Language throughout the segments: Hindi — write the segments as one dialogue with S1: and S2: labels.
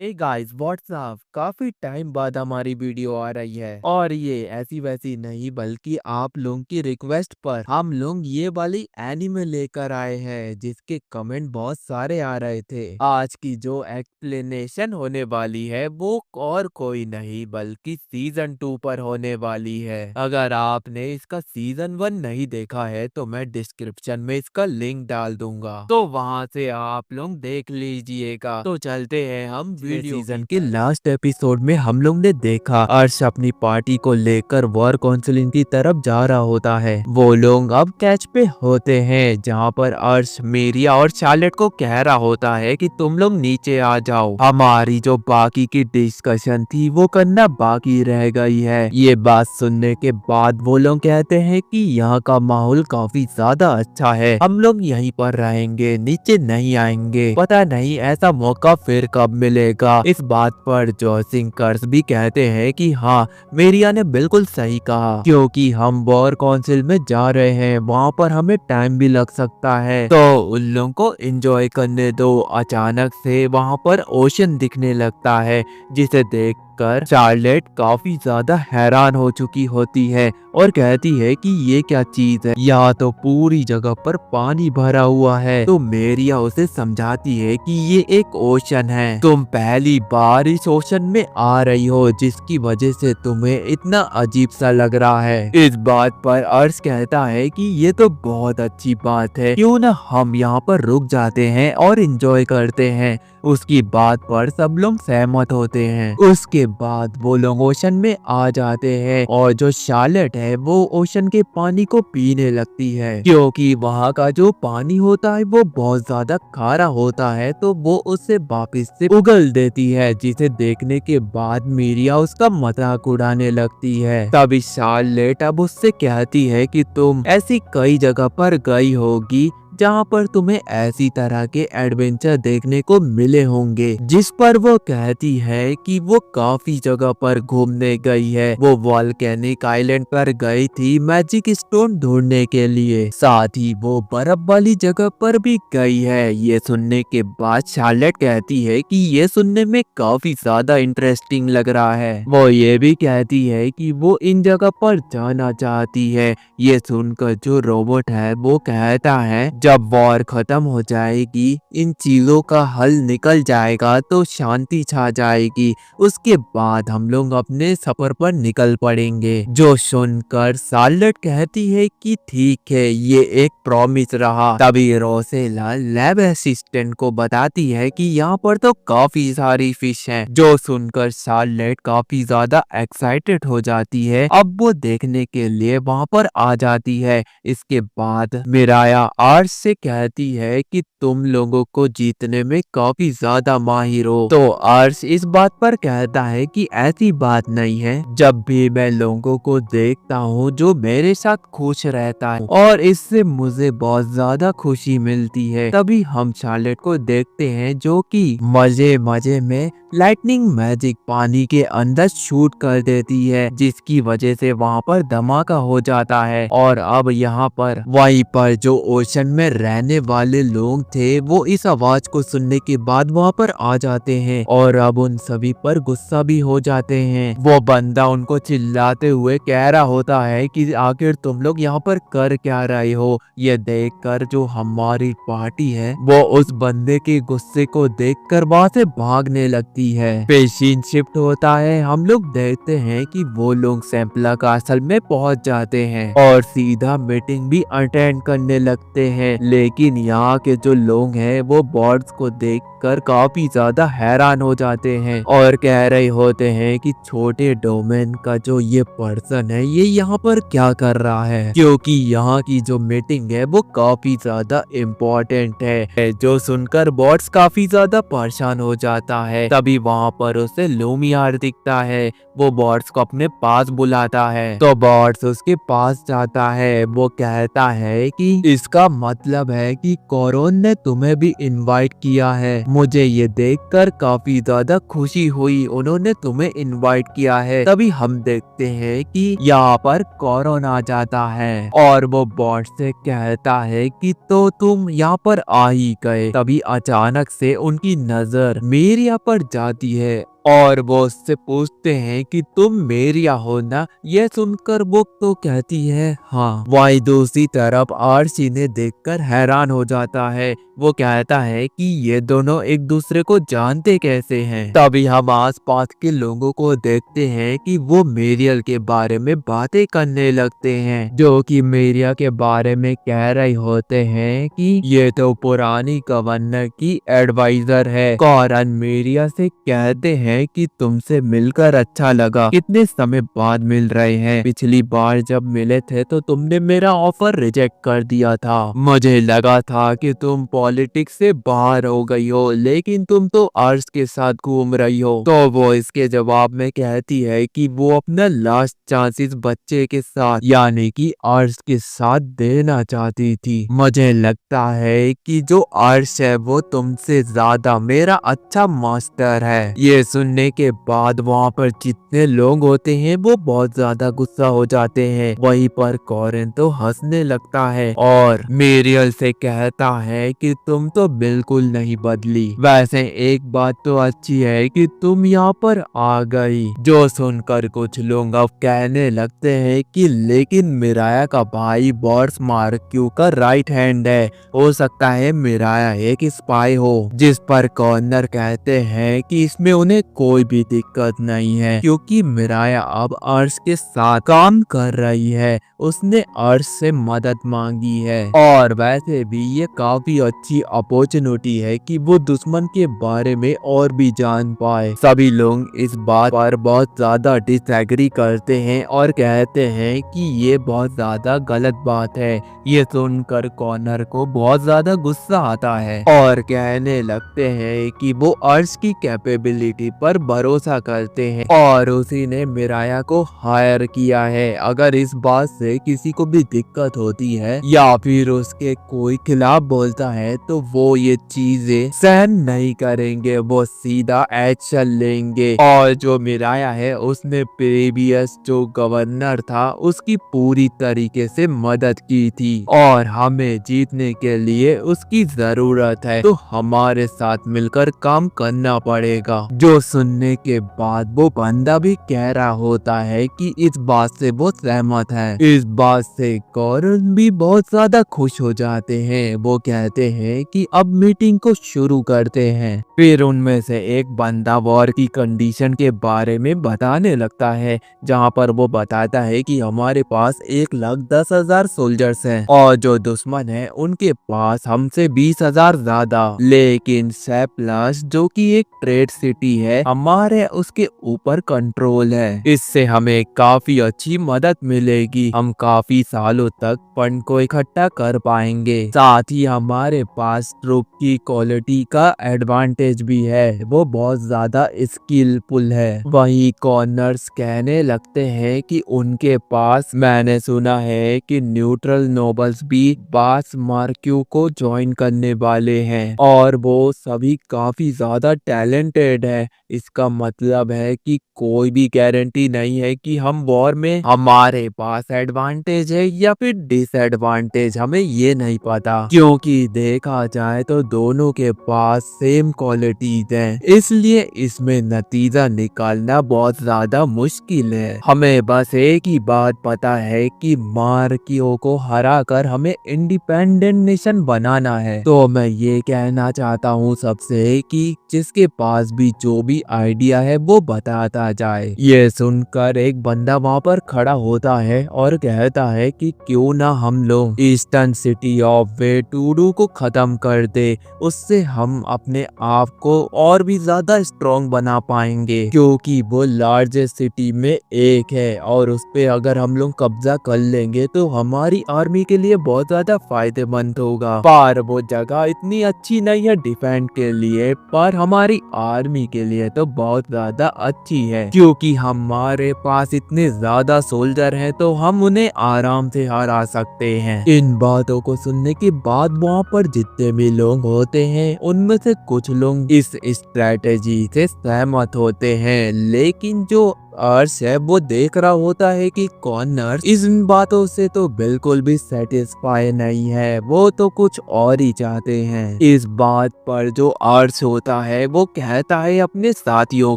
S1: ए गाइस व्हाट्सअप काफी टाइम बाद हमारी वीडियो आ रही है और ये ऐसी वैसी नहीं बल्कि आप लोगों की रिक्वेस्ट पर हम लोग ये वाली एनिमे लेकर आए हैं जिसके कमेंट बहुत सारे आ रहे थे। आज की जो एक्सप्लेनेशन होने वाली है वो और कोई नहीं बल्कि सीजन 2 पर होने वाली है। अगर आपने इसका सीजन 1 नहीं देखा है तो मैं डिस्क्रिप्शन में इसका लिंक डाल दूंगा, तो वहां से आप लोग देख लीजिएगा। तो चलते हैं हम वीडियो सीजन के लास्ट एपिसोड में हम लोग ने देखा अर्श अपनी पार्टी को लेकर वॉर काउंसिलिंग की तरफ जा रहा होता है। वो लोग अब कैच पे होते हैं जहाँ पर अर्श मेरिया और चार्लेट को कह रहा होता है कि तुम लोग नीचे आ जाओ, हमारी जो बाकी की डिस्कशन थी वो करना बाकी रह गई है। ये बात सुनने के बाद वो लोग कहते हैं कि यहाँ का माहौल काफी ज्यादा अच्छा है, हम लोग यहीं पर रहेंगे, नीचे नहीं आएंगे, पता नहीं ऐसा मौका फिर कब मिलेगा। इस बात पर जॉसिंग कर्स भी कहते हैं कि हाँ मेरिया ने बिल्कुल सही कहा, क्योंकि हम वॉर काउंसिल में जा रहे हैं, वहाँ पर हमें टाइम भी लग सकता है, तो उन लोगों को एंजॉय करने दो। अचानक से वहाँ पर ओशन दिखने लगता है जिसे देख कर चार्लेट काफी ज्यादा हैरान हो चुकी होती है और कहती है कि ये क्या चीज है, यहाँ तो पूरी जगह पर पानी भरा हुआ है। तो मेरिया उसे समझाती है कि ये एक ओशन है, तुम पहली बार इस ओशन में आ रही हो जिसकी वजह से तुम्हें इतना अजीब सा लग रहा है। इस बात पर अर्श कहता है कि ये तो बहुत अच्छी बात है, क्यों ना हम यहाँ पर रुक जाते हैं और एंजॉय करते हैं। उसकी बात पर सब लोग सहमत होते हैं। उसके बाद वो लोग ओशन में आ जाते हैं और जो शार्लेट है वो ओशन के पानी को पीने लगती है, क्योंकि वहाँ का जो पानी होता है वो बहुत ज्यादा खारा होता है, तो वो उससे वापस से उगल देती है, जिसे देखने के बाद मीरिया उसका मजाक उड़ाने लगती है। तभी शार्लेट अब उससे कहती है कि तुम ऐसी कई जगह पर गई होगी जहाँ पर तुम्हें ऐसी तरह के एडवेंचर देखने को मिले होंगे, जिस पर वो कहती है कि वो काफी जगह पर घूमने गई है। वो वॉल्केनिक आइलैंड पर गई थी मैजिक स्टोन ढूंढने के लिए, साथ ही वो बर्फ वाली जगह पर भी गई है। ये सुनने के बाद शार्लेट कहती है कि ये सुनने में काफी ज्यादा इंटरेस्टिंग लग रहा है। वो ये भी कहती है कि वो इन जगह पर जाना चाहती है। ये सुनकर जो रोबोट है वो कहता है जब वॉर खत्म हो जाएगी, इन चीजों का हल निकल जाएगा तो शांति छा जाएगी, उसके बाद हम लोग अपने सफर पर निकल पड़ेंगे। जो सुनकर शार्लेट कहती है कि ठीक है, ये एक प्रॉमिस रहा। तभी रोसेला लैब असिस्टेंट को बताती है कि यहाँ पर तो काफी सारी फिश हैं। जो सुनकर शार्लेट काफी ज्यादा एक्साइटेड हो जाती है, अब वो देखने के लिए वहाँ पर आ जाती है। इसके बाद मिराया आर्स से कहती है कि तुम लोगों को जीतने में काफी ज्यादा माहिर हो, तो आर्स इस बात पर कहता है कि ऐसी बात नहीं है, जब भी मैं लोगों को देखता हूँ जो मेरे साथ खुश रहता है और इससे मुझे बहुत ज्यादा खुशी मिलती है। तभी हम शार्लेट को देखते हैं जो कि मजे मजे में लाइटनिंग मैजिक पानी के अंदर शूट कर देती है, जिसकी वजह से वहाँ पर धमाका हो जाता है। और अब यहाँ पर वहीं पर जो ओशन में रहने वाले लोग थे वो इस आवाज को सुनने के बाद वहाँ पर आ जाते हैं और अब उन सभी पर गुस्सा भी हो जाते हैं। वो बंदा उनको चिल्लाते हुए कह रहा होता है कि आखिर तुम लोग यहाँ पर कर क्या रहे हो। ये देखकर जो हमारी पार्टी है वो उस बंदे के गुस्से को देखकर वहाँ से भागने लगती है। फिर सीन शिफ्ट होता है, हम लोग देखते हैं कि वो लोग सैम्पला कासल में पहुंच जाते हैं और सीधा मीटिंग भी अटेंड करने लगते हैं। लेकिन यहाँ के जो लोग हैं वो बॉर्ड्स को देखकर काफी ज्यादा हैरान हो जाते हैं और कह रहे होते हैं कि छोटे डोमेन का जो ये पर्सन है ये यहाँ पर क्या कर रहा है, क्योंकि यहाँ की जो मीटिंग है वो काफी ज्यादा इम्पोर्टेंट है। जो सुनकर बॉर्ड्स काफी ज्यादा परेशान हो जाता है। तभी वहाँ पर उसे लूमियार दिखता है। वो बॉर्ड्स को अपने पास बुलाता है, तो बॉर्ड्स उसके पास जाता है। वो कहता है कि इसका मतलब है कि कोरोन ने तुम्हें भी इनवाइट किया है। मुझे ये देखकर काफी ज्यादा खुशी हुई, उन्होंने तुम्हें इनवाइट किया है। तभी हम देखते हैं कि यहाँ पर कोरोन आ जाता है और वो बॉर्ड से कहता है कि तो तुम यहाँ पर आ ही गए। तभी अचानक से उनकी नजर मेरिया पर जाती है और वो उससे पूछते हैं कि तुम मेरिया हो ना। ये सुनकर वो तो कहती है हाँ। वही दूसरी तरफ आर्श इन्हें देखकर हैरान हो जाता है। वो कहता है कि ये दोनों एक दूसरे को जानते कैसे हैं। तभी हम आसपास के लोगों को देखते हैं कि वो मेरियल के बारे में बातें करने लगते हैं, जो कि मेरिया के बारे में कह रहे होते हैं कि ये तो पुरानी गवर्नर की एडवाइजर है। कॉरन मेरिया से कहते हैं कि तुमसे मिलकर अच्छा लगा, कितने समय बाद मिल रहे हैं। पिछली बार जब मिले थे तो तुमने मेरा ऑफर रिजेक्ट कर दिया था। मुझे लगा था कि तुम पॉलिटिक्स से बाहर हो गई हो, लेकिन तुम तो अर्श के साथ घूम रही हो। तो वो इसके जवाब में कहती है कि वो अपना लास्ट चांस इस बच्चे के साथ यानी कि अर्श के साथ देना चाहती थी। मुझे लगता है कि जो अर्श है वो तुमसे ज्यादा मेरा अच्छा मास्टर है। ये सुनने के बाद वहाँ पर जितने लोग होते हैं वो बहुत ज्यादा गुस्सा हो जाते हैं। वहीं पर कॉरन तो हंसने लगता है और मेरियल से कहता है कि तुम तो बिल्कुल नहीं बदली। वैसे एक बात तो अच्छी है कि तुम यहाँ पर आ गई। जो सुनकर कुछ लोग अब कहने लगते हैं कि लेकिन मिराया का भाई बॉर्स मार्क्यू का राइट हैंड है, हो सकता है मिराया एक स्पाई हो। जिस पर कॉर्नर कहते हैं कि इसमें उन्हें कोई भी दिक्कत नहीं है, क्योंकि मिराया अब अर्श के साथ काम कर रही है। उसने अर्श से मदद मांगी है और वैसे भी ये काफी अच्छी अपॉर्चुनिटी है कि वो दुश्मन के बारे में और भी जान पाए। सभी लोग इस बात पर बहुत ज्यादा डिसएग्री करते हैं और कहते हैं कि ये बहुत ज्यादा गलत बात है। ये सुनकर कॉर्नर को बहुत ज्यादा गुस्सा आता है और कहने लगते हैं कि वो अर्श की कैपेबिलिटी पर भरोसा करते हैं और उसी ने मिराया को हायर किया है। अगर इस बात से किसी को भी दिक्कत होती है या फिर उसके कोई खिलाफ बोलता है तो वो ये चीजें सहन नहीं करेंगे, वो सीधा एक्शन लेंगे। और जो मिराया है उसने प्रीवियस जो गवर्नर था उसकी पूरी तरीके से मदद की थी और हमें जीतने के लिए उसकी जरूरत है, तो हमारे साथ मिलकर काम करना पड़ेगा। जो सुनने के बाद वो बंदा भी कह रहा होता है कि इस बात से वो सहमत है। इस बात से कॉरन भी बहुत ज्यादा खुश हो जाते हैं। वो कहते हैं कि अब मीटिंग को शुरू करते हैं। फिर उनमें से एक बंदा वॉर की कंडीशन के बारे में बताने लगता है, जहां पर वो बताता है कि हमारे पास 1,10,000 सोल्जर्स हैं और जो दुश्मन है उनके पास हमसे 20,000 ज्यादा। लेकिन सेप्लस जो कि एक ट्रेड सिटी है, हमारे उसके ऊपर कंट्रोल है। इससे हमें काफी अच्छी मदद मिलेगी। हम काफी सालों तक फंड को इकट्ठा कर पाएंगे। साथ ही हमारे पास ट्रूप की क्वालिटी का एडवांटेज भी है, वो बहुत ज्यादा स्किलफुल है। वही कॉर्नर्स कहने लगते हैं कि उनके पास मैंने सुना है कि न्यूट्रल नोबल्स भी बास मार्क्यू को ज्वाइन करने वाले हैं और वो सभी काफी ज्यादा टैलेंटेड है। इसका मतलब है कि कोई भी गारंटी नहीं है कि हम वॉर में हमारे पास एडवांटेज है या फिर डिसएडवांटेज, हमें ये नहीं पता, क्योंकि देखा जाए तो दोनों के पास सेम क्वालिटीज हैं। इसलिए इसमें नतीजा निकालना बहुत ज्यादा मुश्किल है। हमें बस एक ही बात पता है कि मार्क्यू को हरा कर हमें इंडिपेंडेंट नेशन बनाना है। तो मैं ये कहना चाहता हूँ सबसे कि जिसके पास भी जो भी आइडिया है वो बताता जाए। ये सुनकर एक बंदा वहाँ पर खड़ा होता है और कहता है कि क्यों ना हम लोग ईस्टर्न सिटी ऑफ वेटूडू को खत्म कर दे, उससे हम अपने आप को और भी ज्यादा स्ट्रॉन्ग बना पाएंगे, क्योंकि वो लार्जेस्ट सिटी में एक है और उस पे अगर हम लोग कब्जा कर लेंगे तो हमारी आर्मी के लिए बहुत ज्यादा फायदेमंद होगा। पर वो जगह इतनी अच्छी नहीं है डिफेंड के लिए, पर हमारी आर्मी के लिए तो बहुत ज्यादा अच्छी है, क्योंकि हमारे पास इतने ज्यादा सोल्जर हैं तो हम उन्हें आराम से हरा सकते हैं। इन बातों को सुनने के बाद वहाँ पर जितने भी लोग होते हैं उनमें से कुछ लोग इस स्ट्रेटेजी से सहमत होते हैं, लेकिन जो अर्श है वो देख रहा होता है कि कॉनर इन बातों से तो बिल्कुल भी सेटिस्फाई नहीं है, वो तो कुछ और ही चाहते हैं। इस बात पर जो अर्श होता है वो कहता है अपने साथियों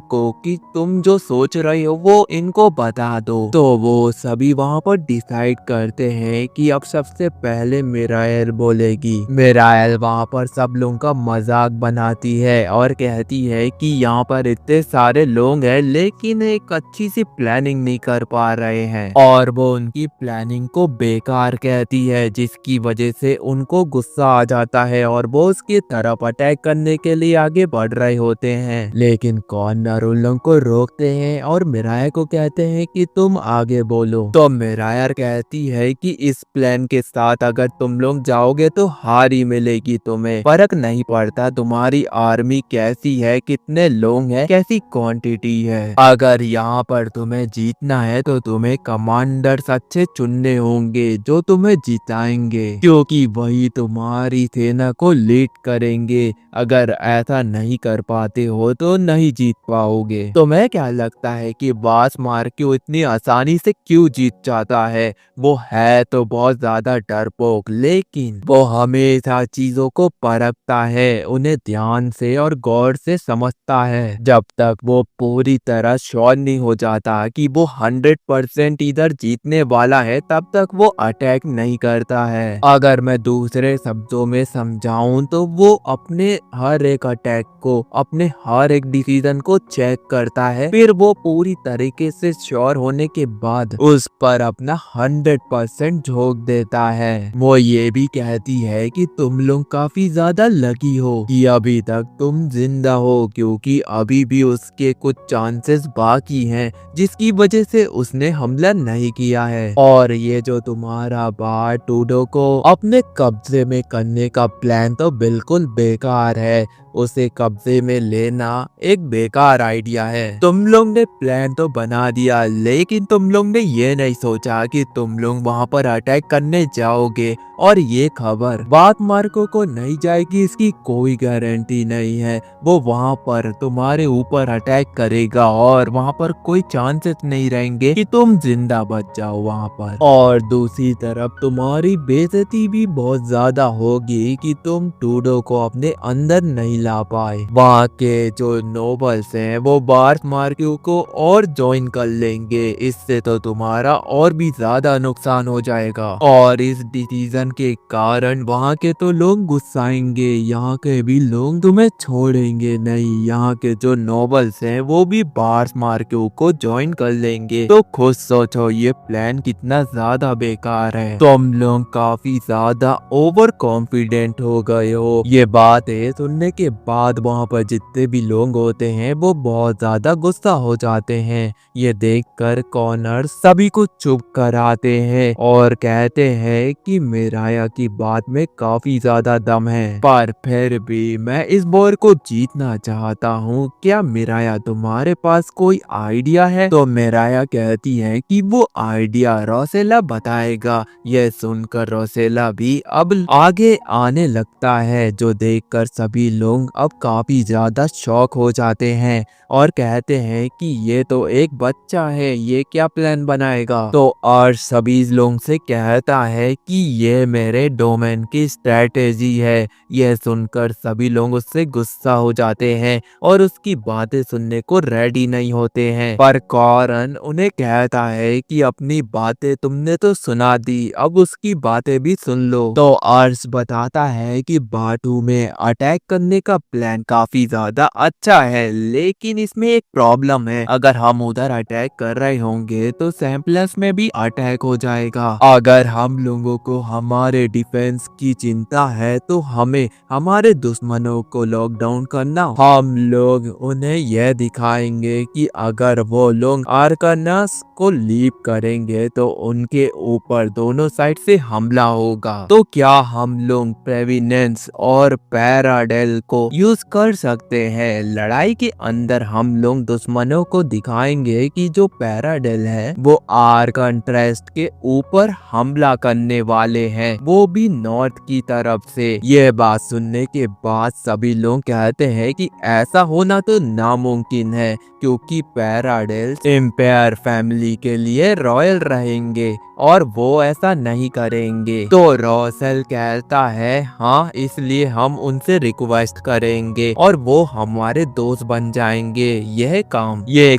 S1: को कि तुम जो सोच रहे हो वो इनको बता दो। तो वो सभी वहाँ पर डिसाइड करते हैं कि अब सबसे पहले मिरायल बोलेगी। मिरायल वहाँ पर सब लोगों का मजाक बनाती है और कहती है कि यहाँ पर इतने सारे लोग हैं लेकिन एक अच्छी सी प्लानिंग नहीं कर पा रहे हैं, और वो उनकी प्लानिंग को बेकार कहती है, जिसकी वजह से उनको गुस्सा आ जाता है और वो उसकी तरफ अटैक करने के लिए आगे बढ़ रहे होते हैं। लेकिन कॉर्नर उन लोगों को रोकते हैं और मिराया को कहते हैं कि तुम आगे बोलो। तो मिराया कहती है कि इस प्लान के साथ अगर तुम लोग जाओगे तो हार ही मिलेगी, तुम्हें फर्क नहीं पड़ता तुम्हारी आर्मी कैसी है, कितने लोग हैं, कैसी क्वांटिटी है। अगर यहाँ पर तुम्हें जीतना है तो तुम्हें कमांडर्स अच्छे चुनने होंगे जो तुम्हें जिताएंगे, क्योंकि वही तुम्हारी सेना को लीड करेंगे। अगर ऐसा नहीं कर पाते हो तो नहीं जीत पाओगे। तुम्हें क्या लगता है कि बास मार्क्यू इतनी आसानी से क्यों जीत जाता है? वो है तो बहुत ज्यादा डरपोक, लेकिन वो हमेशा चीजों को परखता है, उन्हें ध्यान से और गौर से समझता है। जब तक वो पूरी तरह श्योर नहीं हो जाता कि वो 100% इधर जीतने वाला है तब तक वो अटैक नहीं करता है। अगर मैं दूसरे शब्दों में समझाऊं तो वो अपने हर एक अटैक को, अपने हर एक डिसीजन को चेक करता है, फिर वो पूरी तरीके से श्योर होने के बाद उस पर अपना 100% झोंक देता है। वो ये भी कहती है कि तुम लोग काफी ज्यादा लकी हो कि अभी तक तुम जिंदा हो, क्योंकि अभी भी उसके कुछ चांसेस बाकी हैं जिसकी वजह से उसने हमला नहीं किया है। और ये जो तुम्हारा बात टूडो को अपने कब्जे में करने का प्लान तो बिल्कुल बेकार है, उसे कब्जे में लेना एक बेकार आइडिया है। तुम लोग ने प्लान तो बना दिया लेकिन तुम लोग ने ये नहीं सोचा कि तुम लोग वहाँ पर अटैक करने जाओगे और ये खबर बात मार्को को नहीं जाएगी, इसकी कोई गारंटी नहीं है। वो वहाँ पर तुम्हारे ऊपर अटैक करेगा और वहाँ पर कोई चांसेस नहीं रहेंगे कि तुम जिंदा बच जाओ वहाँ पर। और दूसरी तरफ तुम्हारी बेइज्जती भी बहुत ज्यादा होगी कि तुम टूडो को अपने अंदर नहीं ला पाए। वहाँ के जो नोबल्स हैं वो बार्थ मार्क्यू को और ज्वाइन कर लेंगे, इससे तो तुम्हारा और भी ज्यादा नुकसान हो जाएगा। और इस डिसीजन के कारण वहाँ के तो लोग गुस्साएंगे, यहाँ के भी लोग तुम्हें छोड़ेंगे नहीं। यहाँ के जो नोबल्स हैं वो भी बार्थ मार्क्यू को ज्वाइन कर लेंगे। तो खुद सोचो ये प्लान कितना ज्यादा बेकार है। तुम लोग काफी ज्यादा ओवर कॉन्फिडेंट हो गए हो। ये बातें सुनने के बाद वहाँ पर जितने भी लोग होते हैं वो बहुत ज्यादा गुस्सा हो जाते हैं। ये देखकर कॉर्नर सभी को चुप कराते हैं और कहते हैं कि मिराया की बात में काफी ज्यादा दम है, पर फिर भी मैं इस वॉर को जीतना चाहता हूँ। क्या मिराया तुम्हारे पास कोई आइडिया है? तो मिराया कहती है कि वो आइडिया रोसेला बताएगा। यह सुनकर रोसेला भी अब आगे आने लगता है, जो देखकर सभी लोग अब काफी ज्यादा शॉक हो जाते हैं और कहते हैं कि ये तो एक बच्चा है, ये क्या प्लान बनाएगा। तो अर्श सभी लोगों से कहता है कि ये मेरे डोमेन की स्ट्रेटेजी है। यह सुनकर सभी लोग उससे गुस्सा हो जाते हैं और उसकी बातें सुनने को रेडी नहीं होते हैं, पर कॉरन उन्हें कहता है कि अपनी बातें तुमने तो सुना दी, अब उसकी बातें भी सुन लो। तो अर्श बताता है कि बाटू में अटैक करने का प्लान काफी ज्यादा अच्छा है, लेकिन इसमें एक प्रॉब्लम है। अगर हम उधर अटैक कर रहे होंगे तो सैम्पलस में भी अटैक हो जाएगा। अगर हम लोगों को हमारे डिफेंस की चिंता है तो हमें हमारे दुश्मनों को लॉकडाउन करना। हम लोग उन्हें यह दिखाएंगे कि अगर वो लोग आर्कानस को लीव करेंगे तो उनके ऊपर दोनों साइड से हमला होगा। तो क्या हम लोग प्रेविनेंस और पैराडेल को को यूज कर सकते हैं। लड़ाई के अंदर हम लोग दुश्मनों को दिखाएंगे कि जो पैराडेल है वो आर्कन्ट्रेस्ट के ऊपर हमला करने वाले हैं, वो भी नॉर्थ की तरफ से। ये बात सुनने के बाद सभी लोग कहते हैं कि ऐसा होना तो नामुमकिन है, क्योंकि पैराडेल्स एम्पायर फैमिली के लिए रॉयल रहेंगे और वो ऐसा नहीं करेंगे। तो रॉसल कहता है हाँ, इसलिए हम उनसे रिक्वेस्ट करेंगे और वो हमारे दोस्त बन जाएंगे। ये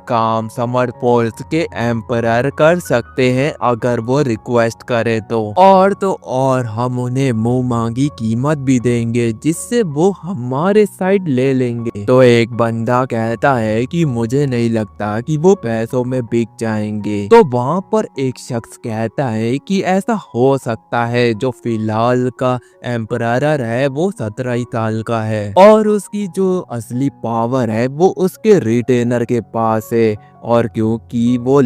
S1: काम समर पोल्स के एम्परर कर सकते हैं अगर वो रिक्वेस्ट करे तो और हम उन्हें मुंह मांगी कीमत भी देंगे जिससे वो हमारे साइड ले लेंगे। तो एक बंदा कहता है कि मुझे नहीं लगता कि वो पैसों में बिक जाएंगे। तो वहाँ पर एक शख्स कहता है कि ऐसा हो सकता है, जो फिलहाल का एम्परर है वो 17 साल का है और उसकी जो असली पावर है वो उसके रिटेनर के पास है, और क्योंकि वो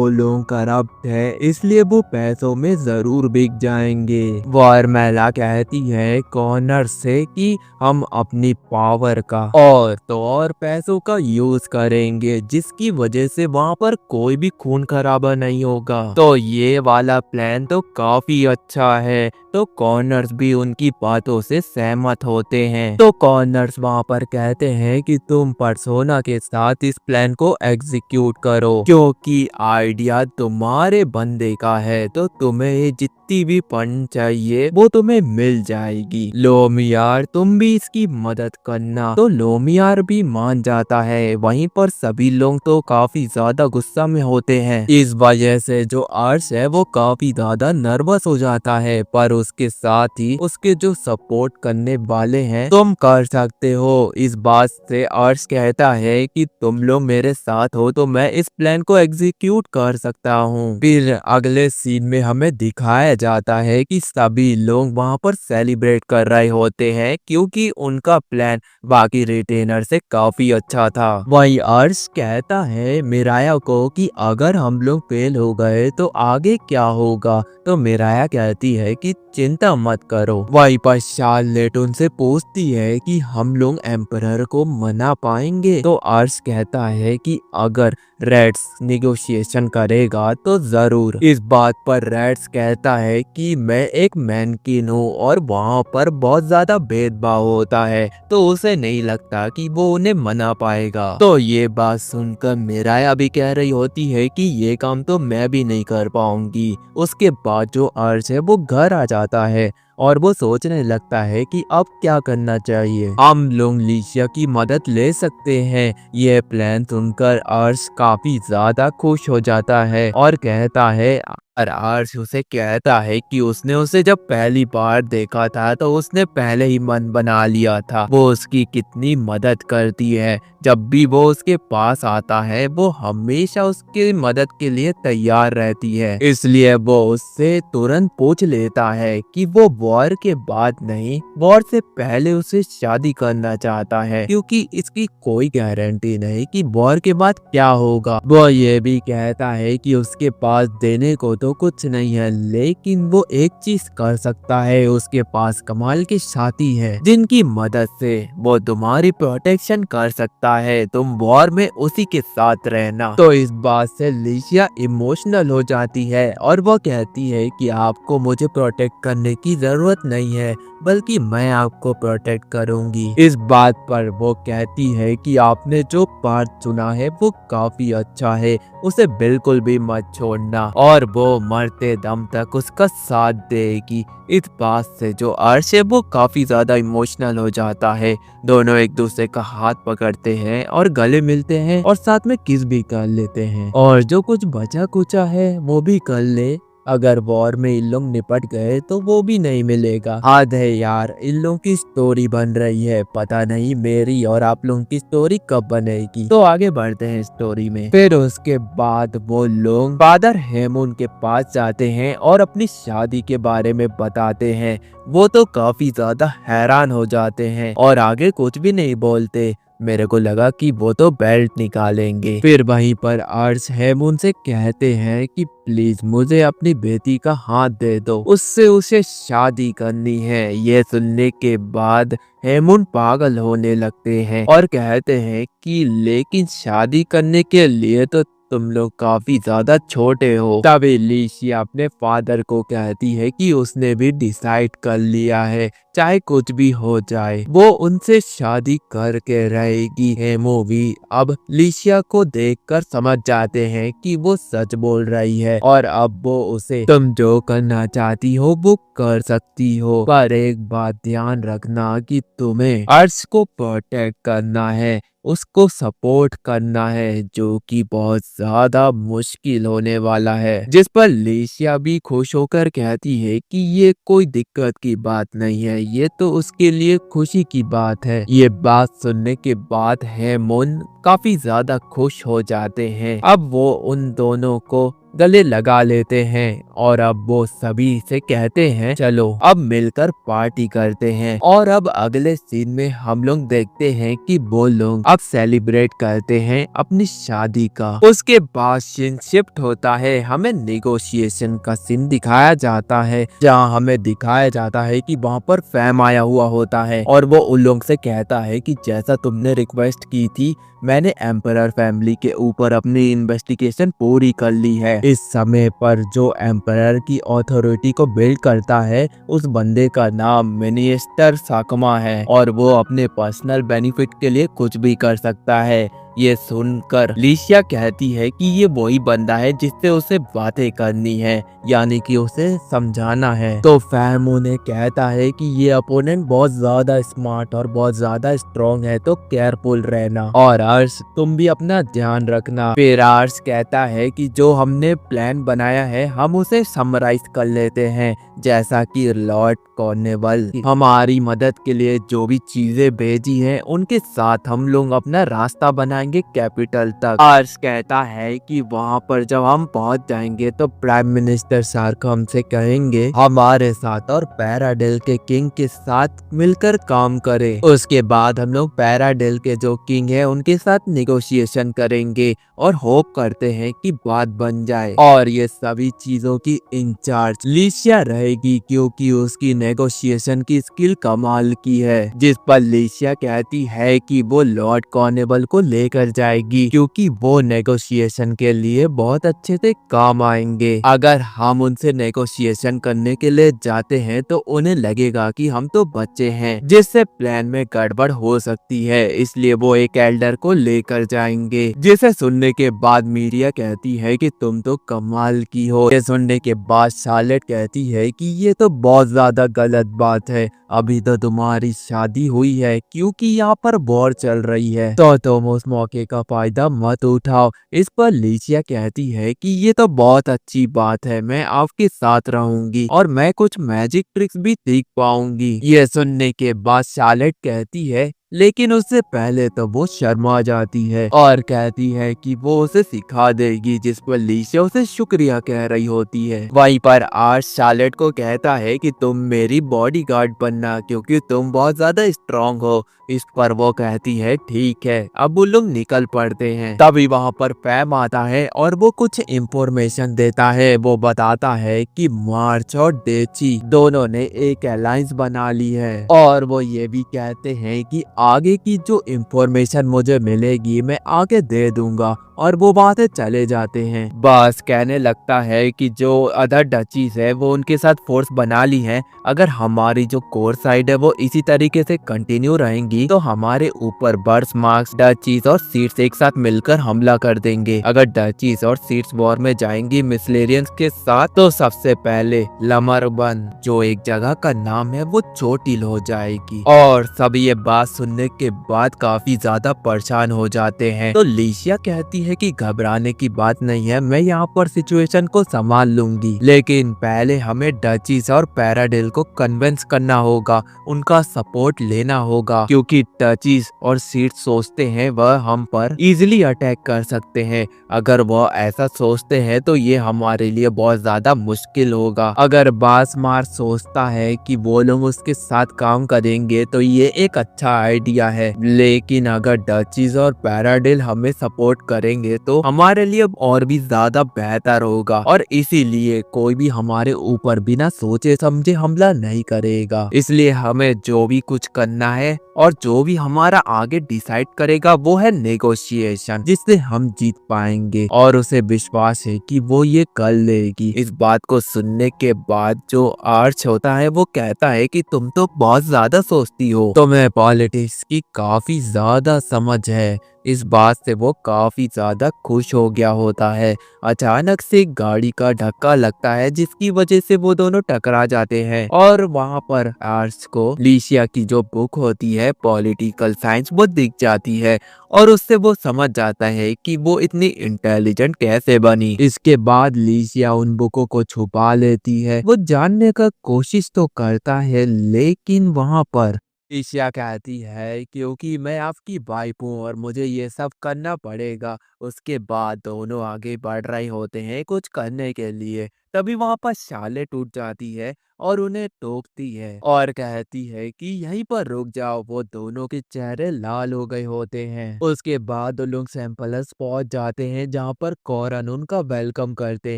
S1: लोग करप्ट है इसलिए वो पैसों में जरूर बिक जाएंगे। वॉरमेला कहती है कॉनर से कि हम अपनी पावर का और पैसों का यूज करेंगे जिसकी वजह से वहाँ पर कोई भी खून खराबा नहीं होगा। तो ये वाला प्लान तो काफी अच्छा है। तो कॉर्नर्स भी उनकी बातों से सहमत होते हैं। तो कॉर्नर्स वहाँ पर कहते हैं कि तुम पर्सोना के साथ इस प्लान को एग्जीक्यूट करो, क्योंकि आइडिया तुम्हारे बंदे का है, तो तुम्हें ये जितनी भी फंड चाहिए वो तुम्हें मिल जाएगी। लोमियार तुम भी इसकी मदद करना। तो लोमियार भी मान जाता है। वहीं पर सभी लोग तो काफी ज्यादा गुस्सा में होते हैं। इस वजह से जो आर्स है वो काफी ज्यादा नर्वस हो जाता है, पर उसके साथ ही उसके जो सपोर्ट करने वाले हैं तुम कर सकते हो। इस बात से आर्स कहता है कि तुम लोग मेरे साथ हो तो मैं इस प्लान को एग्जीक्यूट कर सकता हूँ। फिर अगले सीन में हमें दिखाया जाता है कि सभी लोग वहाँ पर सेलिब्रेट कर रहे होते हैं, क्योंकि उनका प्लान बाकी रिटेनर से काफी अच्छा था। वही आर्स कहता है मिराया को कि अगर हम लोग फेल हो गए तो आगे क्या होगा। तो मिराया कहती है कि चिंता मत करो। वहीं पर शार्लेट उनसे पूछती है कि हम लोग एम्परर को मना पाएंगे। तो आर्स कहता है कि अगर रेड्स निगोशिएशन करेगा तो जरूर। इस बात पर रेड्स कहता है कि मैं एक मैनकिन हूँ और वहाँ पर बहुत ज्यादा भेदभाव होता है, तो उसे नहीं लगता कि वो उन्हें मना पाएगा। तो ये बात सुनकर मिराया भी कह रही होती है कि ये काम तो मैं भी नहीं कर पाऊंगी। उसके बाद जो आर्स है वो घर आ जाता है और वो सोचने लगता है कि अब क्या करना चाहिए। हम लोग लिशिया की मदद ले सकते हैं। यह प्लान सुनकर आर्स काफी ज्यादा खुश हो जाता है और कहता है, और आर्स उसे कहता है कि उसने उसे जब पहली बार देखा था तो उसने पहले ही मन बना लिया था। वो उसकी कितनी मदद करती है, जब भी वो उसके पास आता है वो हमेशा उसकी मदद के लिए तैयार रहती है। इसलिए वो उससे तुरंत पूछ लेता है कि वो वॉर के बाद नहीं, वॉर से पहले उसे शादी करना चाहता है, क्योंकि इसकी कोई गारंटी नहीं कि वॉर के बाद क्या होगा। वो ये भी कहता है कि उसके पास देने को तो कुछ नहीं है, लेकिन वो एक चीज कर सकता है। उसके पास कमाल के साथी है जिनकी मदद से वो तुम्हारी प्रोटेक्शन कर सकता है। तुम वॉर में उसी के साथ रहना। तो इस बात से लिशिया इमोशनल हो जाती है और वो कहती है कि आपको मुझे प्रोटेक्ट करने की जरूरत नहीं है, बल्कि मैं आपको प्रोटेक्ट करूंगी। इस बात पर वो कहती है कि आपने जो पार्ट चुना है वो काफी अच्छा है, उसे बिल्कुल भी मत छोड़ना, और वो मरते दम तक उसका साथ देगी। इस बात से जो आर्श है वो काफी ज्यादा इमोशनल हो जाता है। दोनों एक दूसरे का हाथ पकड़ते हैं और गले मिलते हैं और साथ में किस भी कर लेते हैं, और जो कुछ बचा कुचा है वो भी कर ले। अगर वॉर में इन लोग निपट गए तो वो भी नहीं मिलेगा। हद है यार, इन लोगों की स्टोरी बन रही है, पता नहीं मेरी और आप लोगों की स्टोरी कब बनेगी। तो आगे बढ़ते हैं स्टोरी में। फिर उसके बाद वो लोग फादर हेमून के पास जाते हैं और अपनी शादी के बारे में बताते हैं। वो तो काफी ज्यादा हैरान हो जाते हैं और आगे कुछ भी नहीं बोलते। मेरे को लगा कि वो तो बेल्ट निकालेंगे। फिर वहीं पर अर्श हेमून से कहते हैं कि प्लीज मुझे अपनी बेटी का हाथ दे दो, उससे उसे शादी करनी है। ये सुनने के बाद हेमून पागल होने लगते हैं और कहते हैं कि लेकिन शादी करने के लिए तो तुम लोग काफी ज्यादा छोटे हो। तभी लिशिया अपने फादर को कहती है कि उसने भी डिसाइड कर लिया है, चाहे कुछ भी हो जाए वो उनसे शादी करके रहेगी। हेमो भी अब लिशिया को देखकर समझ जाते हैं कि वो सच बोल रही है और अब वो उसे तुम जो करना चाहती हो वो कर सकती हो, पर एक बात ध्यान रखना कि तुम्हें अर्श को प्रोटेक्ट करना है, उसको सपोर्ट करना है, जो कि बहुत ज्यादा मुश्किल होने वाला है। जिस पर लिशिया भी खुश होकर कहती है कि ये कोई दिक्कत की बात नहीं है, ये तो उसके लिए खुशी की बात है। ये बात सुनने के बाद हेमून काफी ज्यादा खुश हो जाते हैं। अब वो उन दोनों को गले लगा लेते हैं और अब वो सभी से कहते हैं चलो अब मिलकर पार्टी करते हैं। और अब अगले सीन में हम लोग देखते हैं कि वो लोग अब सेलिब्रेट करते हैं अपनी शादी का। उसके बाद सीन शिफ्ट होता है, हमें नेगोशिएशन का सीन दिखाया जाता है, जहां हमें दिखाया जाता है कि वहां पर फैम आया हुआ होता है और वो उन लोग से कहता है कि जैसा तुमने रिक्वेस्ट की थी मैंने एम्परर फैमिली के ऊपर अपनी इन्वेस्टिगेशन पूरी कर ली है। इस समय पर जो एम्परर की अथॉरिटी को बिल्ड करता है उस बंदे का नाम मिनिस्टर साकमा है और वो अपने पर्सनल बेनिफिट के लिए कुछ भी कर सकता है। ये सुनकर लिशिया कहती है कि ये वही बंदा है जिससे उसे बातें करनी है, यानी कि उसे समझाना है। तो फैम उन्हें कहता है कि ये अपोनेंट बहुत ज्यादा स्मार्ट और बहुत ज्यादा स्ट्रॉन्ग है, तो केयरफुल रहना और अर्श तुम भी अपना ध्यान रखना। फिर अर्श कहता है कि जो हमने प्लान बनाया है हम उसे समराइज कर लेते हैं, जैसा कि लॉर्ड कॉर्नेवल हमारी मदद के लिए जो भी चीजें भेजी हैं उनके साथ हम लोग अपना रास्ता बनाएंगे कैपिटल तक। अर्श कहता है कि वहां पर जब हम पहुंच जाएंगे तो प्राइम मिनिस्टर सार्क हमसे कहेंगे हमारे साथ और पैराडेल के किंग के साथ मिलकर काम करें। उसके बाद हम लोग पैराडेल के जो किंग है उनके साथ निगोशिएशन करेंगे और होप करते हैं कि बात बन जाए। और ये सभी चीजों की इंचार्ज लिशिया रहेगी क्योंकि उसकी नेगोशिएशन की स्किल कमाल की है। जिस पर लिशिया कहती है कि वो लॉर्ड कॉर्नेवल को लेकर जाएगी क्योंकि वो नेगोशिएशन के लिए बहुत अच्छे से काम आएंगे। अगर हम उनसे नेगोशिएशन करने के लिए जाते हैं तो उन्हें लगेगा कि हम तो बच्चे हैं, जिससे प्लान में गड़बड़ हो सकती है, इसलिए वो एक एल्डर को लेकर जाएंगे। जिसे सुनने के बाद मीडिया कहती है कि तुम तो कमाल की हो। ये सुनने के बाद शार्लेट कहती है कि ये तो बहुत ज्यादा गलत बात है, अभी तो तुम्हारी शादी हुई है क्योंकि यहाँ पर वॉर चल रही है, तो तुम उस मौके का फायदा मत उठाओ। इस पर लिशिया कहती है कि ये तो बहुत अच्छी बात है, मैं आपके साथ रहूंगी और मैं कुछ मैजिक ट्रिक्स भी सीख पाऊंगी। ये सुनने के बाद शार्लेट कहती है, लेकिन उससे पहले तो वो शर्मा जाती है और कहती है कि वो उसे सिखा देगी, जिस पर लिशिया उसे शुक्रिया कह रही होती है। वहीं पर आज शार्लेट को कहता है कि तुम मेरी बॉडीगार्ड बनना क्योंकि तुम बहुत ज्यादा स्ट्रांग हो। इस पर वो कहती है ठीक है। अब वो लोग निकल पड़ते हैं। तभी वहां पर फैम आता है और वो कुछ इंफॉर्मेशन देता है। वो बताता है कि मार्च और डेची दोनों ने एक अलायंस बना ली है और वो ये भी कहते हैं कि आगे की जो इंफॉर्मेशन मुझे मिलेगी मैं आगे दे दूंगा और वो वहां से चले जाते हैं। बस कहने लगता है कि जो अदर डचीज है वो उनके साथ फोर्स बना ली है, अगर हमारी जो कोर साइड है वो इसी तरीके से कंटिन्यू रहेंगी तो हमारे ऊपर बर्स मार्क्स डचीज और सीट्स एक साथ मिलकर हमला कर देंगे। अगर डचीज और सीट्स वॉर में जाएंगी मिसलेरियंस के साथ तो सबसे पहले लमरबन जो एक जगह का नाम है वो चोटिल हो जाएगी। और सब ये बात सुनने के बाद काफी ज्यादा परेशान हो जाते हैं। तो लिशिया कहती है कि घबराने की बात नहीं है, मैं यहाँ पर सिचुएशन को संभाल लूंगी, लेकिन पहले हमें डचीज और पैराडेल को कन्विंस करना होगा, उनका सपोर्ट लेना होगा क्योंकि डचीज और सीट सोचते हैं वह हम पर इजीली अटैक कर सकते हैं। अगर वह ऐसा सोचते हैं तो ये हमारे लिए बहुत ज्यादा मुश्किल होगा। अगर बास मार सोचता है कि वो लोग उसके साथ काम करेंगे तो ये एक अच्छा आइडिया है, लेकिन अगर डचीज और पैराडिल हमें सपोर्ट करेंगे तो हमारे लिए और भी ज्यादा बेहतर होगा, और इसीलिए कोई भी हमारे ऊपर बिना सोचे समझे हमला नहीं करेगा। इसलिए हमें जो भी कुछ करना है और जो भी हमारा आगे डिसाइड करेगा वो है नेगोशिएशन, जिससे हम जीत पाएंगे, और उसे विश्वास है कि वो ये कर लेगी। इस बात को सुनने के बाद जो आर्च होता है वो कहता है कि तुम तो बहुत ज्यादा सोचती हो, तुम्हें पॉलिटिक्स की काफी ज्यादा समझ है। इस बात से वो काफी ज्यादा खुश हो गया होता है। अचानक से गाड़ी का धक्का लगता है जिसकी वजह से वो दोनों टकरा जाते हैं, और वहां पर आर्स को लीशिया की जो बुक होती है पॉलिटिकल साइंस वो दिख जाती है, और उससे वो समझ जाता है कि वो इतनी इंटेलिजेंट कैसे बनी। इसके बाद लीशिया उन बुकों को छुपा लेती है। वो जानने का कोशिश तो करता है, लेकिन वहां पर ईशिया कहती है क्योंकि मैं आपकी वाइफ हूँ और मुझे ये सब करना पड़ेगा। उसके बाद दोनों आगे बढ़ रहे होते हैं कुछ करने के लिए। तभी वहां पर शाले टूट जाती है और उन्हें टोकती है और कहती है कि यहीं पर रुक जाओ। वो दोनों के चेहरे लाल हो गए होते हैं। उसके बाद वो लोग सैंपलर्स पहुंच जाते हैं जहां पर कॉरन उनका वेलकम करते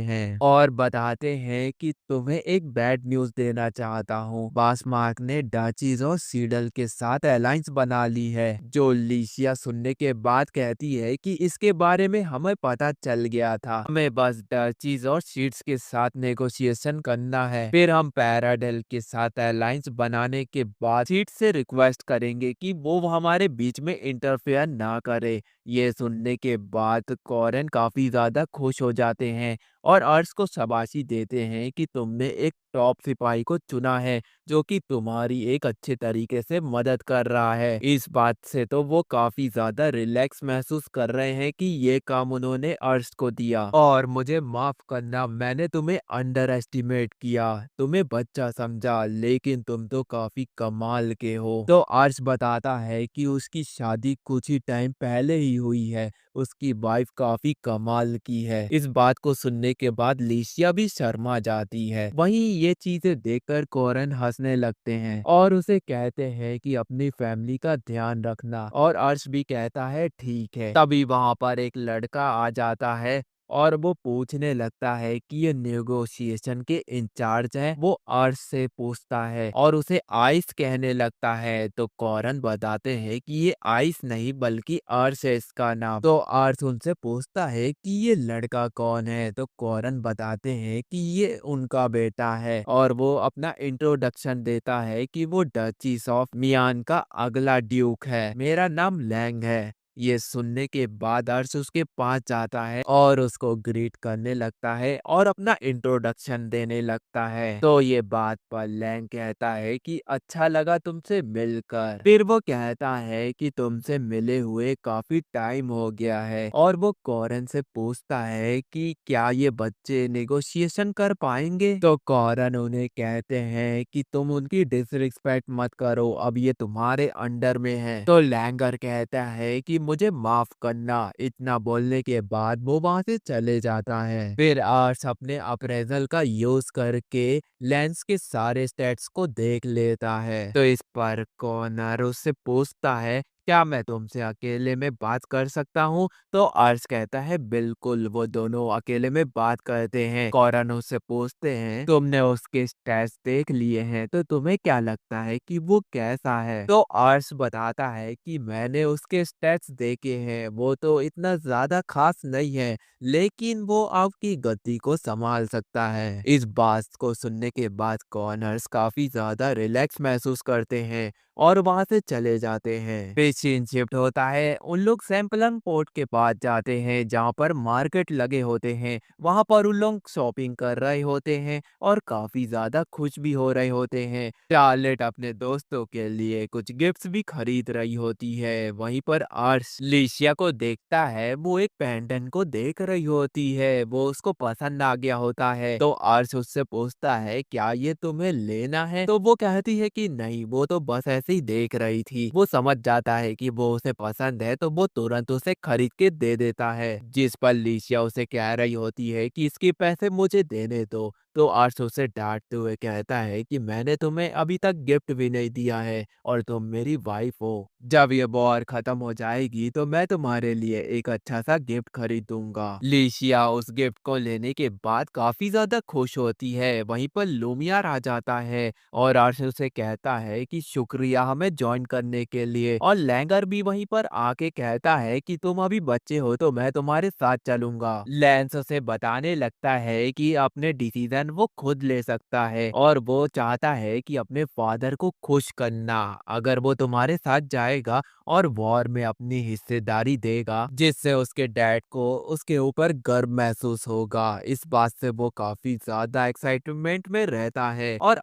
S1: हैं और बताते हैं कि तुम्हें एक बैड न्यूज देना चाहता हूँ। बासमार्क ने डचीज और सीडल के साथ अलायंस बना ली है। जो लीशिया सुनने के बाद कहती है कि इसके बारे में हमें पता चल गया था, हमें बस डचीज और सीड्स के साथ नेगोशिएशन करना है। फिर हम पैराडेल के साथ अलायंस बनाने के बाद सीड से रिक्वेस्ट करेंगे कि वो हमारे बीच में इंटरफेयर ना करे। ये सुनने के बाद कॉरन काफी ज्यादा खुश हो जाते हैं और अर्श को शाबाशी देते हैं कि तुमने एक टॉप सिपाही को चुना है जो कि तुम्हारी एक अच्छे तरीके से मदद कर रहा है। इस बात से तो वो काफी ज्यादा रिलैक्स महसूस कर रहे हैं कि ये काम उन्होंने अर्श को दिया। और मुझे माफ करना, मैंने तुम्हें अंडर एस्टिमेट किया, तुम्हें बच्चा समझा, लेकिन तुम तो काफी कमाल के हो। तो अर्श बताता है कि उसकी शादी कुछ ही टाइम पहले ही हुई है, उसकी वाइफ काफी कमाल की है। इस बात को सुनने के बाद लीशिया भी शर्मा जाती है। वहीं ये चीजें देखकर कॉरन हंसने लगते हैं और उसे कहते हैं कि अपनी फैमिली का ध्यान रखना, और अर्श भी कहता है ठीक है। तभी वहां पर एक लड़का आ जाता है और वो पूछने लगता है कि ये नेगोशिएशन के इंचार्ज हैं। वो अर्श से पूछता है और उसे आइस कहने लगता है। तो कॉरन बताते हैं कि ये आइस नहीं बल्कि अर्श है इसका नाम। तो अर्श उनसे पूछता है कि ये लड़का कौन है। तो कॉरन बताते हैं कि ये उनका बेटा है, और वो अपना इंट्रोडक्शन देता है कि वो डचीस ऑफ मियान का अगला ड्यूक है, मेरा नाम लैंग है। ये सुनने के बाद अर्श उसके पास जाता है और उसको ग्रीट करने लगता है और अपना इंट्रोडक्शन देने लगता है। तो ये बात पर लैंग कहता है कि अच्छा लगा तुमसे मिलकर। फिर वो कहता है कि तुमसे मिले हुए काफी टाइम हो गया है, और वो कॉरन से पूछता है कि क्या ये बच्चे नेगोशिएशन कर पाएंगे। तो कॉरन उन्हें कहते हैं कि तुम उनकी डिसरिस्पेक्ट मत करो, अब ये तुम्हारे अंडर में है। तो लैंगर कहता है कि मुझे माफ करना। इतना बोलने के बाद वो वहां से चले जाता है। फिर आर्स अपने अप्रेजल का यूज करके लेंस के सारे स्टेट्स को देख लेता है। तो इस पर कॉर्नर उससे पूछता है क्या मैं तुमसे अकेले में बात कर सकता हूँ। तो आर्स कहता है बिल्कुल। वो दोनों अकेले में बात करते हैं। कॉरन उससे पूछते हैं तुमने उसके स्टेट्स देख लिए हैं तो तुम्हें क्या लगता है कि वो कैसा है। तो आर्स बताता है कि मैंने उसके स्टेट्स देखे हैं, वो तो इतना ज्यादा खास नहीं है, लेकिन वो आपकी गति को संभाल सकता है। इस बात को सुनने के बाद कॉर्नर्स काफी ज्यादा रिलैक्स महसूस करते हैं और वहां से चले जाते हैं। फिर सीन शिफ्ट होता है। उन लोग सैम्पलन पोर्ट के पास जाते हैं जहाँ पर मार्केट लगे होते हैं। वहां पर उन लोग शॉपिंग कर रहे होते हैं और काफी ज्यादा खुश भी हो रहे होते हैं। चार्लेट अपने दोस्तों के लिए कुछ गिफ्ट्स भी खरीद रही होती है। वहीं पर आर्स लीशिया को देखता है, वो एक पेंडेंट को देख रही होती है, वो उसको पसंद आ गया होता है। तो आर्स उससे पूछता है क्या ये तुम्हें लेना है। तो वो कहती है कि नहीं, वो तो बस ऐसे ही देख रही थी। वो समझ जाता है कि वो उसे पसंद है तो वो तुरंत उसे खरीद के दे देता है, जिस पर लिशिया उसे कह रही होती है कि इसके पैसे मुझे देने दो। तो अर्श उसे डांटते हुए कहता है कि मैंने तुम्हें अभी तक गिफ्ट भी नहीं दिया है और तुम मेरी वाइफ हो। जब ये वॉर खत्म हो जाएगी तो मैं तुम्हारे लिए एक अच्छा सा गिफ्ट खरीद दूंगा। लिशिया उस गिफ्ट को लेने के बाद काफी ज्यादा खुश होती है। वहीं पर लूमियार आ जाता है और अर्श उसे कहता है कि शुक्रिया हमें ज्वाइन करने के लिए, और लैंगर भी वहीं पर आके कहता है कि तुम अभी बच्चे हो तो मैं तुम्हारे साथ चलूंगा। लैंस उसे बताने लगता है कि अपने डिसीजन वो खुद ले सकता है और वो चाहता है कि अपने फादर को खुश करना अगर वो तुम्हारे साथ जाएगा और वॉर में अपनी हिस्सेदारी देगा, जिससे उसके डैड को उसके ऊपर गर्व महसूस होगा। इस बात से वो काफी ज्यादा एक्साइटमेंट में रहता है और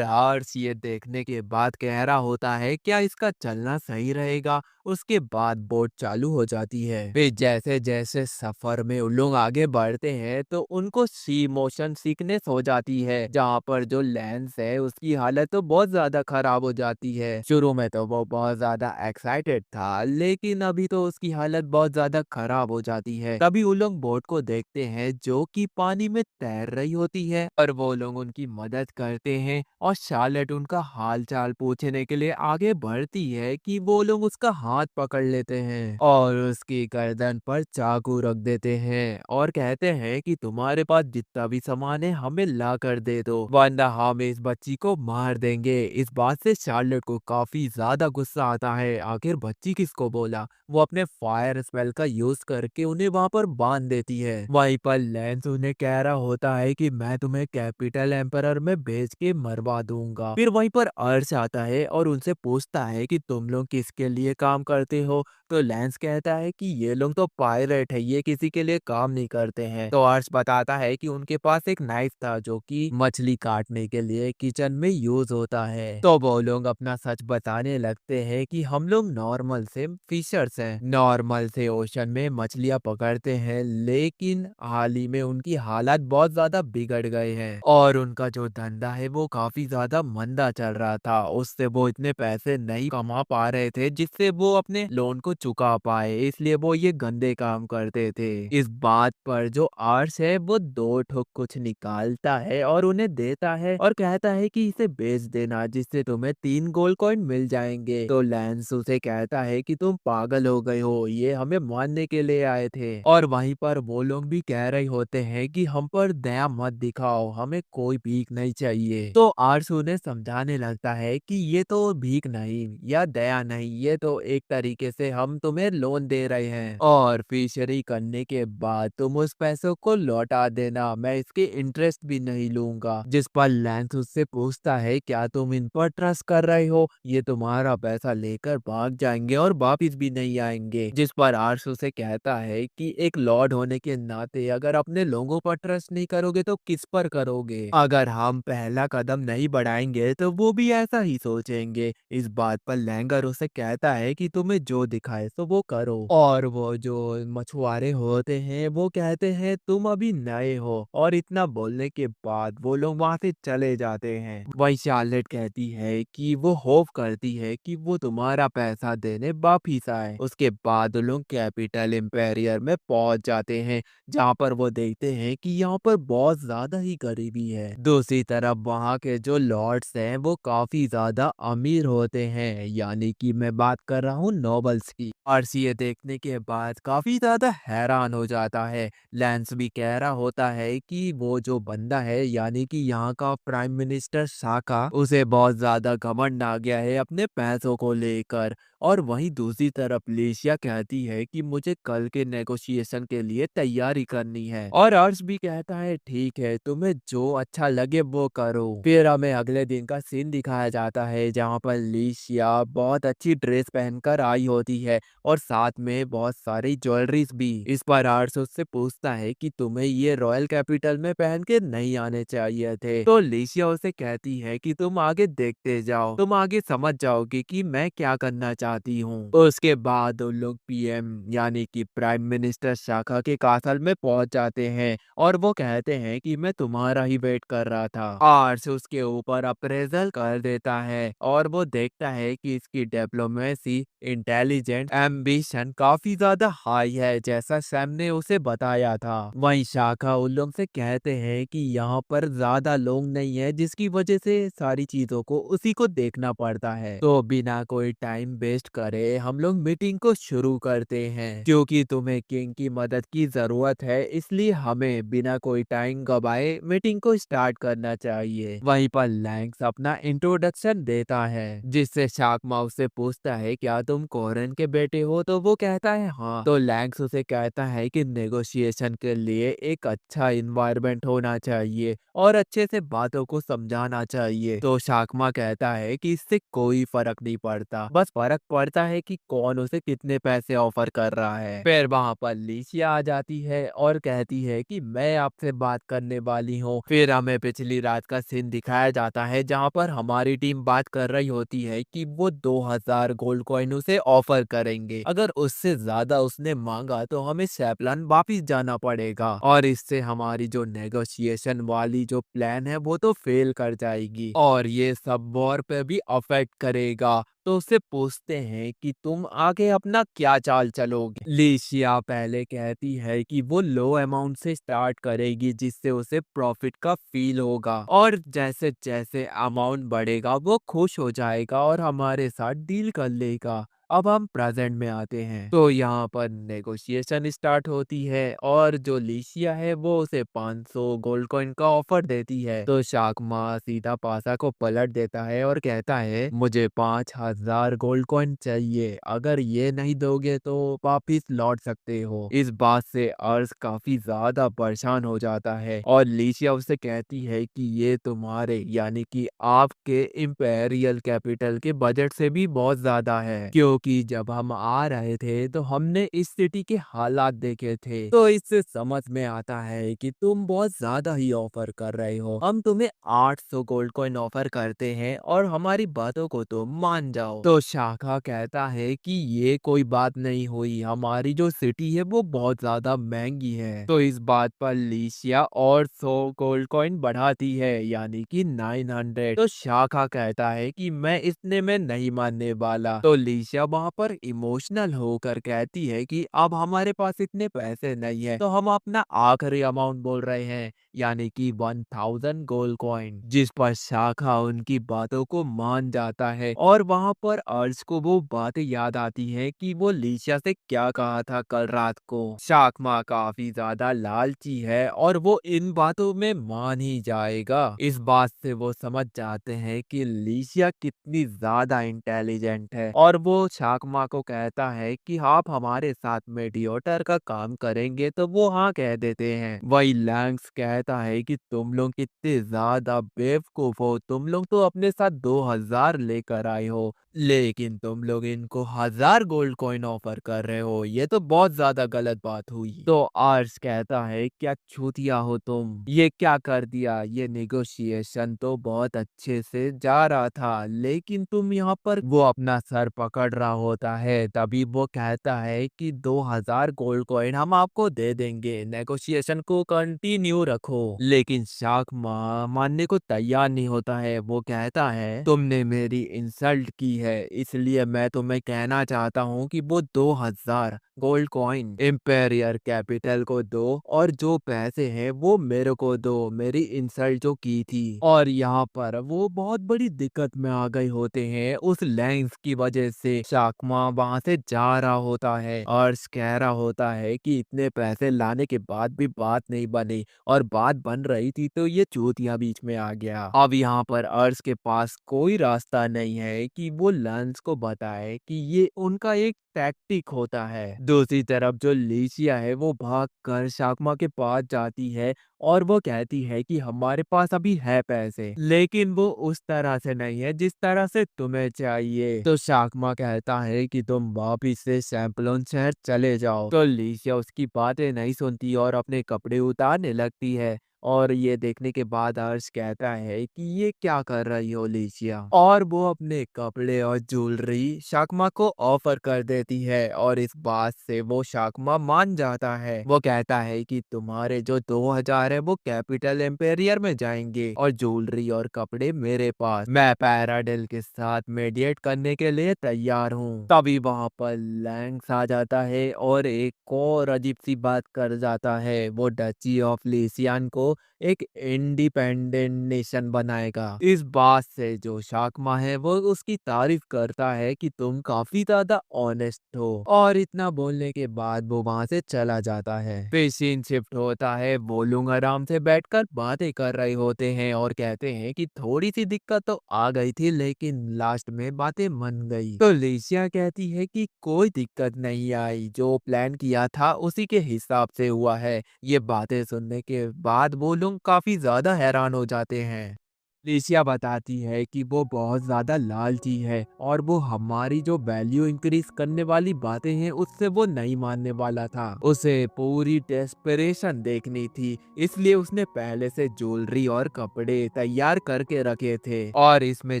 S1: आर्स ये देखने के बाद कह रहा होता है क्या इसका चलना सही रहेगा। उसके बाद बोट चालू हो जाती है। फिर जैसे जैसे सफर में उन लोग आगे बढ़ते हैं तो उनको सी मोशन सिकनेस हो जाती है, जहाँ पर जो लेंस है उसकी हालत तो बहुत ज्यादा खराब हो जाती है। शुरू में तो वो बहुत ज्यादा एक्साइटेड था, लेकिन अभी तो उसकी हालत बहुत ज्यादा खराब हो जाती है। तभी उन लोग बोट को देखते हैं जो कि पानी में तैर रही होती है और वो लोग उनकी मदद करते हैं और शार्लेट उनका हाल चाल पूछने के लिए आगे बढ़ती है कि वो लोग उसका हाथ पकड़ लेते हैं और उसकी गर्दन पर चाकू रख देते हैं और कहते हैं कि तुम्हारे पास जितना भी सामान है हमें ला कर दे दो, वरना हम इस बच्ची को मार देंगे। इस बात से शार्लेट को काफी ज्यादा गुस्सा आता है, आखिर बच्ची किसको बोला। वो अपने फायर स्पेल का यूज करके उन्हें वहां पर बांध देती है। वहीं पर लेंस उन्हें कह रहा होता है कि मैं तुम्हें कैपिटल एम्परर में भेज के मरवा दूंगा। फिर वहीं पर अर्श आता है और उनसे पूछता है कि तुम लोग किसके लिए काम करते हो। तो लेंस कहता है कि ये लोग तो पायरेट है, ये किसी के लिए काम नहीं करते हैं। तो अर्श बताता है कि उनके पास एक नाइफ था जो कि मछली काटने के लिए किचन में यूज होता है। तो वो लोग अपना सच बताने लगते हैं कि हम लोग नॉर्मल से फिशर्स हैं, नॉर्मल से ओशन में मछलियां पकड़ते हैं, लेकिन हाल ही में उनकी हालत बहुत ज्यादा बिगड़ गए हैं और उनका जो धंधा है वो काफी ज्यादा मंदा चल रहा था। उससे वो इतने पैसे नहीं कमा पा रहे थे जिससे वो अपने लोन को चुका पाए, इसलिए वो ये गंदे काम करते थे। इस बात पर जो आर्स है वो दो ठोक कुछ निकालता है और उन्हें देता है और कहता है कि इसे बेच देना जिससे तुम्हें 3 गोल्ड कॉइन मिल जाएंगे। तो लैंस उसे कहता है कि तुम पागल हो गए हो, ये हमें मारने के लिए आए थे। और वहीं पर वो लोग भी कह रहे होते हैं कि हम पर दया मत दिखाओ, हमें कोई भीख नहीं चाहिए। तो आर्स उन्हें समझाने लगता है कि ये तो भीख नहीं या दया नहीं, ये तो एक तरीके से हम तुम्हें लोन दे रहे हैं और फिशरी करने के बाद तुम उस पैसों को लौटा देना, मैं इसके इंटरेस्ट भी नहीं लूंगा। जिस पर लैंस उससे पूछता है क्या तुम इन पर ट्रस्ट कर रहे हो, ये तुम्हारा पैसा लेकर भाग जाएंगे और वापिस भी नहीं आएंगे। जिस पर आर्स उसे कहता है कि एक लॉर्ड होने के नाते अगर अपने लोगों पर ट्रस्ट नहीं करोगे तो किस पर करोगे। अगर हम पहला कदम नहीं बढ़ाएंगे तो वो भी ऐसा ही सोचेंगे। इस बात पर लैंगर उसे कहता है कि तुम्हें जो दिखाए तो वो करो। और वो जो मछुआरे होते हैं वो कहते हैं तुम अभी नए हो, और इतना बोलने के बाद वो लोग वहां से चले जाते हैं। वही शार्लेट कहती है कि वो होप करती है कि वो तुम्हारा पैसा देने वापिस आए। उसके बाद लोग कैपिटल एम्पेरियर में पहुंच जाते हैं, जहाँ पर वो देखते हैं कि यहाँ पर बहुत ज्यादा ही गरीबी है। दूसरी तरफ वहाँ के जो लॉर्ड्स हैं वो काफी ज्यादा अमीर होते हैं, यानी कि मैं बात कर रहा हूँ नोबल्स की। आर्सी ये देखने के बाद काफी ज्यादा हैरान हो जाता है। लैंस भी कह रहा होता है कि वो जो बंदा है यानी कि यहाँ का प्राइम मिनिस्टर साका, उसे बहुत ज्यादा घमंड आ गया है अपने पैसों को लेकर। और वहीं दूसरी तरफ लेशिया कहती है कि मुझे कल के नेगोशिएशन के लिए तैयारी करनी है, और अर्श भी कहता है ठीक है तुम्हें जो अच्छा लगे वो करो। फिर हमें अगले दिन का सीन दिखाया जाता है जहाँ पर लेशिया बहुत अच्छी ड्रेस पहनकर आई होती है और साथ में बहुत सारी ज्वेलरीज भी। इस पर अर्श उससे पूछता है कि तुम्हें ये रॉयल कैपिटल में पहन के नहीं आने चाहिए थे। तो लेशिया उसे कहती है कि तुम आगे देखते जाओ, तुम आगे समझ जाओगे कि मैं क्या करना चाहती चाहती हूँ। उसके बाद उन लोग पीएम यानी कि प्राइम मिनिस्टर शाखा के कासल में पहुंच जाते हैं और वो कहते हैं कि मैं तुम्हारा ही वेट कर रहा था। आर्स उसके ऊपर अप्रेजल कर देता है और वो देखता है कि इसकी डिप्लोमेसी, इंटेलिजेंट, एम्बिशन काफी ज्यादा हाई है, जैसा सैम ने उसे बताया था। वहीं शाखा उन लोग से कहते हैं कि यहाँ पर ज्यादा लोग नहीं है, जिसकी वजह से सारी चीजों को उसी को देखना पड़ता है। तो बिना कोई टाइम वेस्ट करे हम लोग मीटिंग को शुरू करते हैं, क्योंकि तुम्हें किंग की मदद की जरूरत है, इसलिए हमें बिना कोई टाइम गवाए मीटिंग को स्टार्ट करना चाहिए। वहीं पर लैंक्स अपना इंट्रोडक्शन देता है, जिससे शाकमा उससे पूछता है क्या तुम कोरन के बेटे हो, तो वो कहता है हाँ। तो लैंक्स उसे कहता है कि नेगोशिएशन के लिए एक अच्छा इन्वायरमेंट होना चाहिए और अच्छे से बातों को समझाना चाहिए। तो शाकमा कहता है कि इससे कोई फर्क नहीं पड़ता, बस फर्क पड़ता है कि कौन उसे कितने पैसे ऑफर कर रहा है। फिर वहाँ पर लिसिया आ जाती है और कहती है कि मैं आपसे बात करने वाली हूँ। फिर हमें पिछली रात का सीन दिखाया जाता है, जहाँ पर हमारी टीम बात कर रही होती है कि वो 2000 गोल्ड कॉइन उसे ऑफर करेंगे। अगर उससे ज्यादा उसने मांगा तो हमें सैपलन वापिस जाना पड़ेगा और इससे हमारी जो नेगोशिएशन वाली जो प्लान है वो तो फेल कर जाएगी और ये सब वॉर पे भी अफेक्ट करेगा। तो उससे पूछते हैं कि तुम आगे अपना क्या चाल चलोगे। लिशिया पहले कहती है कि वो लो अमाउंट से स्टार्ट करेगी, जिससे उसे प्रॉफिट का फील होगा और जैसे जैसे अमाउंट बढ़ेगा वो खुश हो जाएगा और हमारे साथ डील कर लेगा। अब हम प्रेजेंट में आते हैं, तो यहाँ पर नेगोशिएशन स्टार्ट होती है और जो लिशिया है वो उसे 500 गोल्ड कॉइन का ऑफर देती है। तो शाकमा सीधा पासा को पलट देता है और कहता है मुझे 5000 गोल्ड कॉइन चाहिए, अगर ये नहीं दोगे तो वापिस लौट सकते हो। इस बात से अर्श काफी ज्यादा परेशान हो जाता है और लिशिया उससे कहती है कि ये तुम्हारे यानी कि आपके इंपेरियल कैपिटल के बजट से भी बहुत ज्यादा है, क्योंकि जब हम आ रहे थे तो हमने इस सिटी के हालात देखे थे। तो इससे समझ में आता है कि तुम बहुत ज्यादा ही ऑफर कर रहे हो। हम तुम्हें 800 गोल्ड कॉइन ऑफर करते हैं और हमारी बातों को तुम मान जाओ। तो शाखा कहता है कि ये कोई बात नहीं हुई, हमारी जो सिटी है वो बहुत ज्यादा महंगी है। तो इस बात पर लिशिया और 100 गोल्ड कॉइन बढ़ाती है यानी कि 900। तो शाखा कहता है कि मैं इतने में नहीं मानने वाला। तो लिशिया वहाँ पर इमोशनल होकर कहती है कि अब हमारे पास इतने पैसे नहीं है, तो हम अपना आखिरी अमाउंट बोल रहे हैं यानी कि 1000 गोल्ड कॉइन। जिस पर शाखा उनकी बातों को मान जाता है और वहाँ पर अर्श को वो बातें याद आती है कि वो लिशिया से क्या कहा था कल रात को। शाकमा काफी ज्यादा लालची है और वो इन बातों में मान ही जाएगा। इस बात से वो समझ जाते हैं कि लिशिया कितनी ज्यादा इंटेलिजेंट है और वो शाकमा को कहता है कि आप हमारे साथ मेडिएटर का काम करेंगे, तो वो हाँ कह देते हैं। वही लैंक्स कहता है कि तुम लोग कितने ज्यादा बेवकूफ हो, तुम लोग तो अपने साथ 2000 लेकर आए हो, लेकिन तुम लोग इनको 1000 गोल्ड कॉइन ऑफर कर रहे हो, ये तो बहुत ज्यादा गलत बात हुई। तो आर्स कहता है क्या चूतिया हो तुम, ये क्या कर दिया, ये नेगोशिएशन तो बहुत अच्छे से जा रहा था, लेकिन तुम यहाँ पर वो अपना सर पकड़ रहा होता है। तभी वो कहता है कि 2000 गोल्ड कॉइन हम आपको दे देंगे, नेगोशिएशन को कंटिन्यू रखो। लेकिन शाक मानने को तैयार नहीं होता है। वो कहता है तुमने मेरी इंसल्ट की है, इसलिए मैं तुम्हें कहना चाहता हूँ कि वो 2000 गोल्ड कॉइन इंपेरियर कैपिटल को दो और जो पैसे हैं वो मेरे को दो, मेरी इंसल्ट जो की थी। और यहाँ पर वो बहुत बड़ी दिक्कत में आ गए होते हैं उस लेंस की वजह से। शाकमा वहां से जा रहा होता है और कह रहा होता है कि इतने पैसे लाने के बाद भी बात नहीं बनी और बात बन रही थी तो ये चूतिया बीच में आ गया। अब यहाँ पर अर्श के पास कोई रास्ता नहीं है कि वो लंस को बताए कि ये उनका एक टैक्टिक होता है। दूसरी तरफ जो लिशिया है वो भाग कर शाकमा के पास जाती है और वो कहती है कि हमारे पास अभी है पैसे, लेकिन वो उस तरह से नहीं है जिस तरह से तुम्हें चाहिए। तो शाकमा कहता है कि तुम वापिस से सैम्पलोन शहर चले जाओ। तो लिशिया उसकी बातें नहीं सुनती और अपने कपड़े उतारने लगती है। और ये देखने के बाद अर्श कहता है कि ये क्या कर रही हो लिसिया, और वो अपने कपड़े और ज्वेलरी शाकमा को ऑफर कर देती है और इस बात से वो शाकमा मान जाता है। वो कहता है कि तुम्हारे जो 2000 है वो कैपिटल एम्पेरियर में जाएंगे और ज्वेलरी और कपड़े मेरे पास। मैं पैराडेल के साथ मेडिएट करने के लिए तैयार हूँ। तभी वहां पर लैंग्स आ जाता है और एक और अजीब सी बात कर जाता है। वो डची ऑफ लिसियान को एक इंडिपेंडेंट नेशन बनाएगा। इस बात से जो शाकमा है वो उसकी तारीफ करता है कि तुम काफी ज्यादा ऑनेस्ट हो, और इतना बोलने के बाद वो वहां से चला जाता है। फिर सीन शिफ्ट होता है। वो लोग आराम से बैठकर बातें कर रहे होते हैं और कहते हैं कि थोड़ी सी दिक्कत तो आ गई थी लेकिन लास्ट में बातें मन गई। तो लिसिया कहती है कि कोई दिक्कत नहीं आई, जो प्लान किया था उसी के हिसाब से हुआ है। ये बातें सुनने के बाद वो लोग काफी ज्यादा हैरान हो जाते हैं। लिसिया बताती है कि वो बहुत ज्यादा लालची है और वो हमारी जो वैल्यू इंक्रीज करने वाली बातें हैं उससे वो नहीं मानने वाला था। उसे पूरी डेस्परेशन देखनी थी, इसलिए उसने पहले से ज्वेलरी और कपड़े तैयार करके रखे थे, और इसमें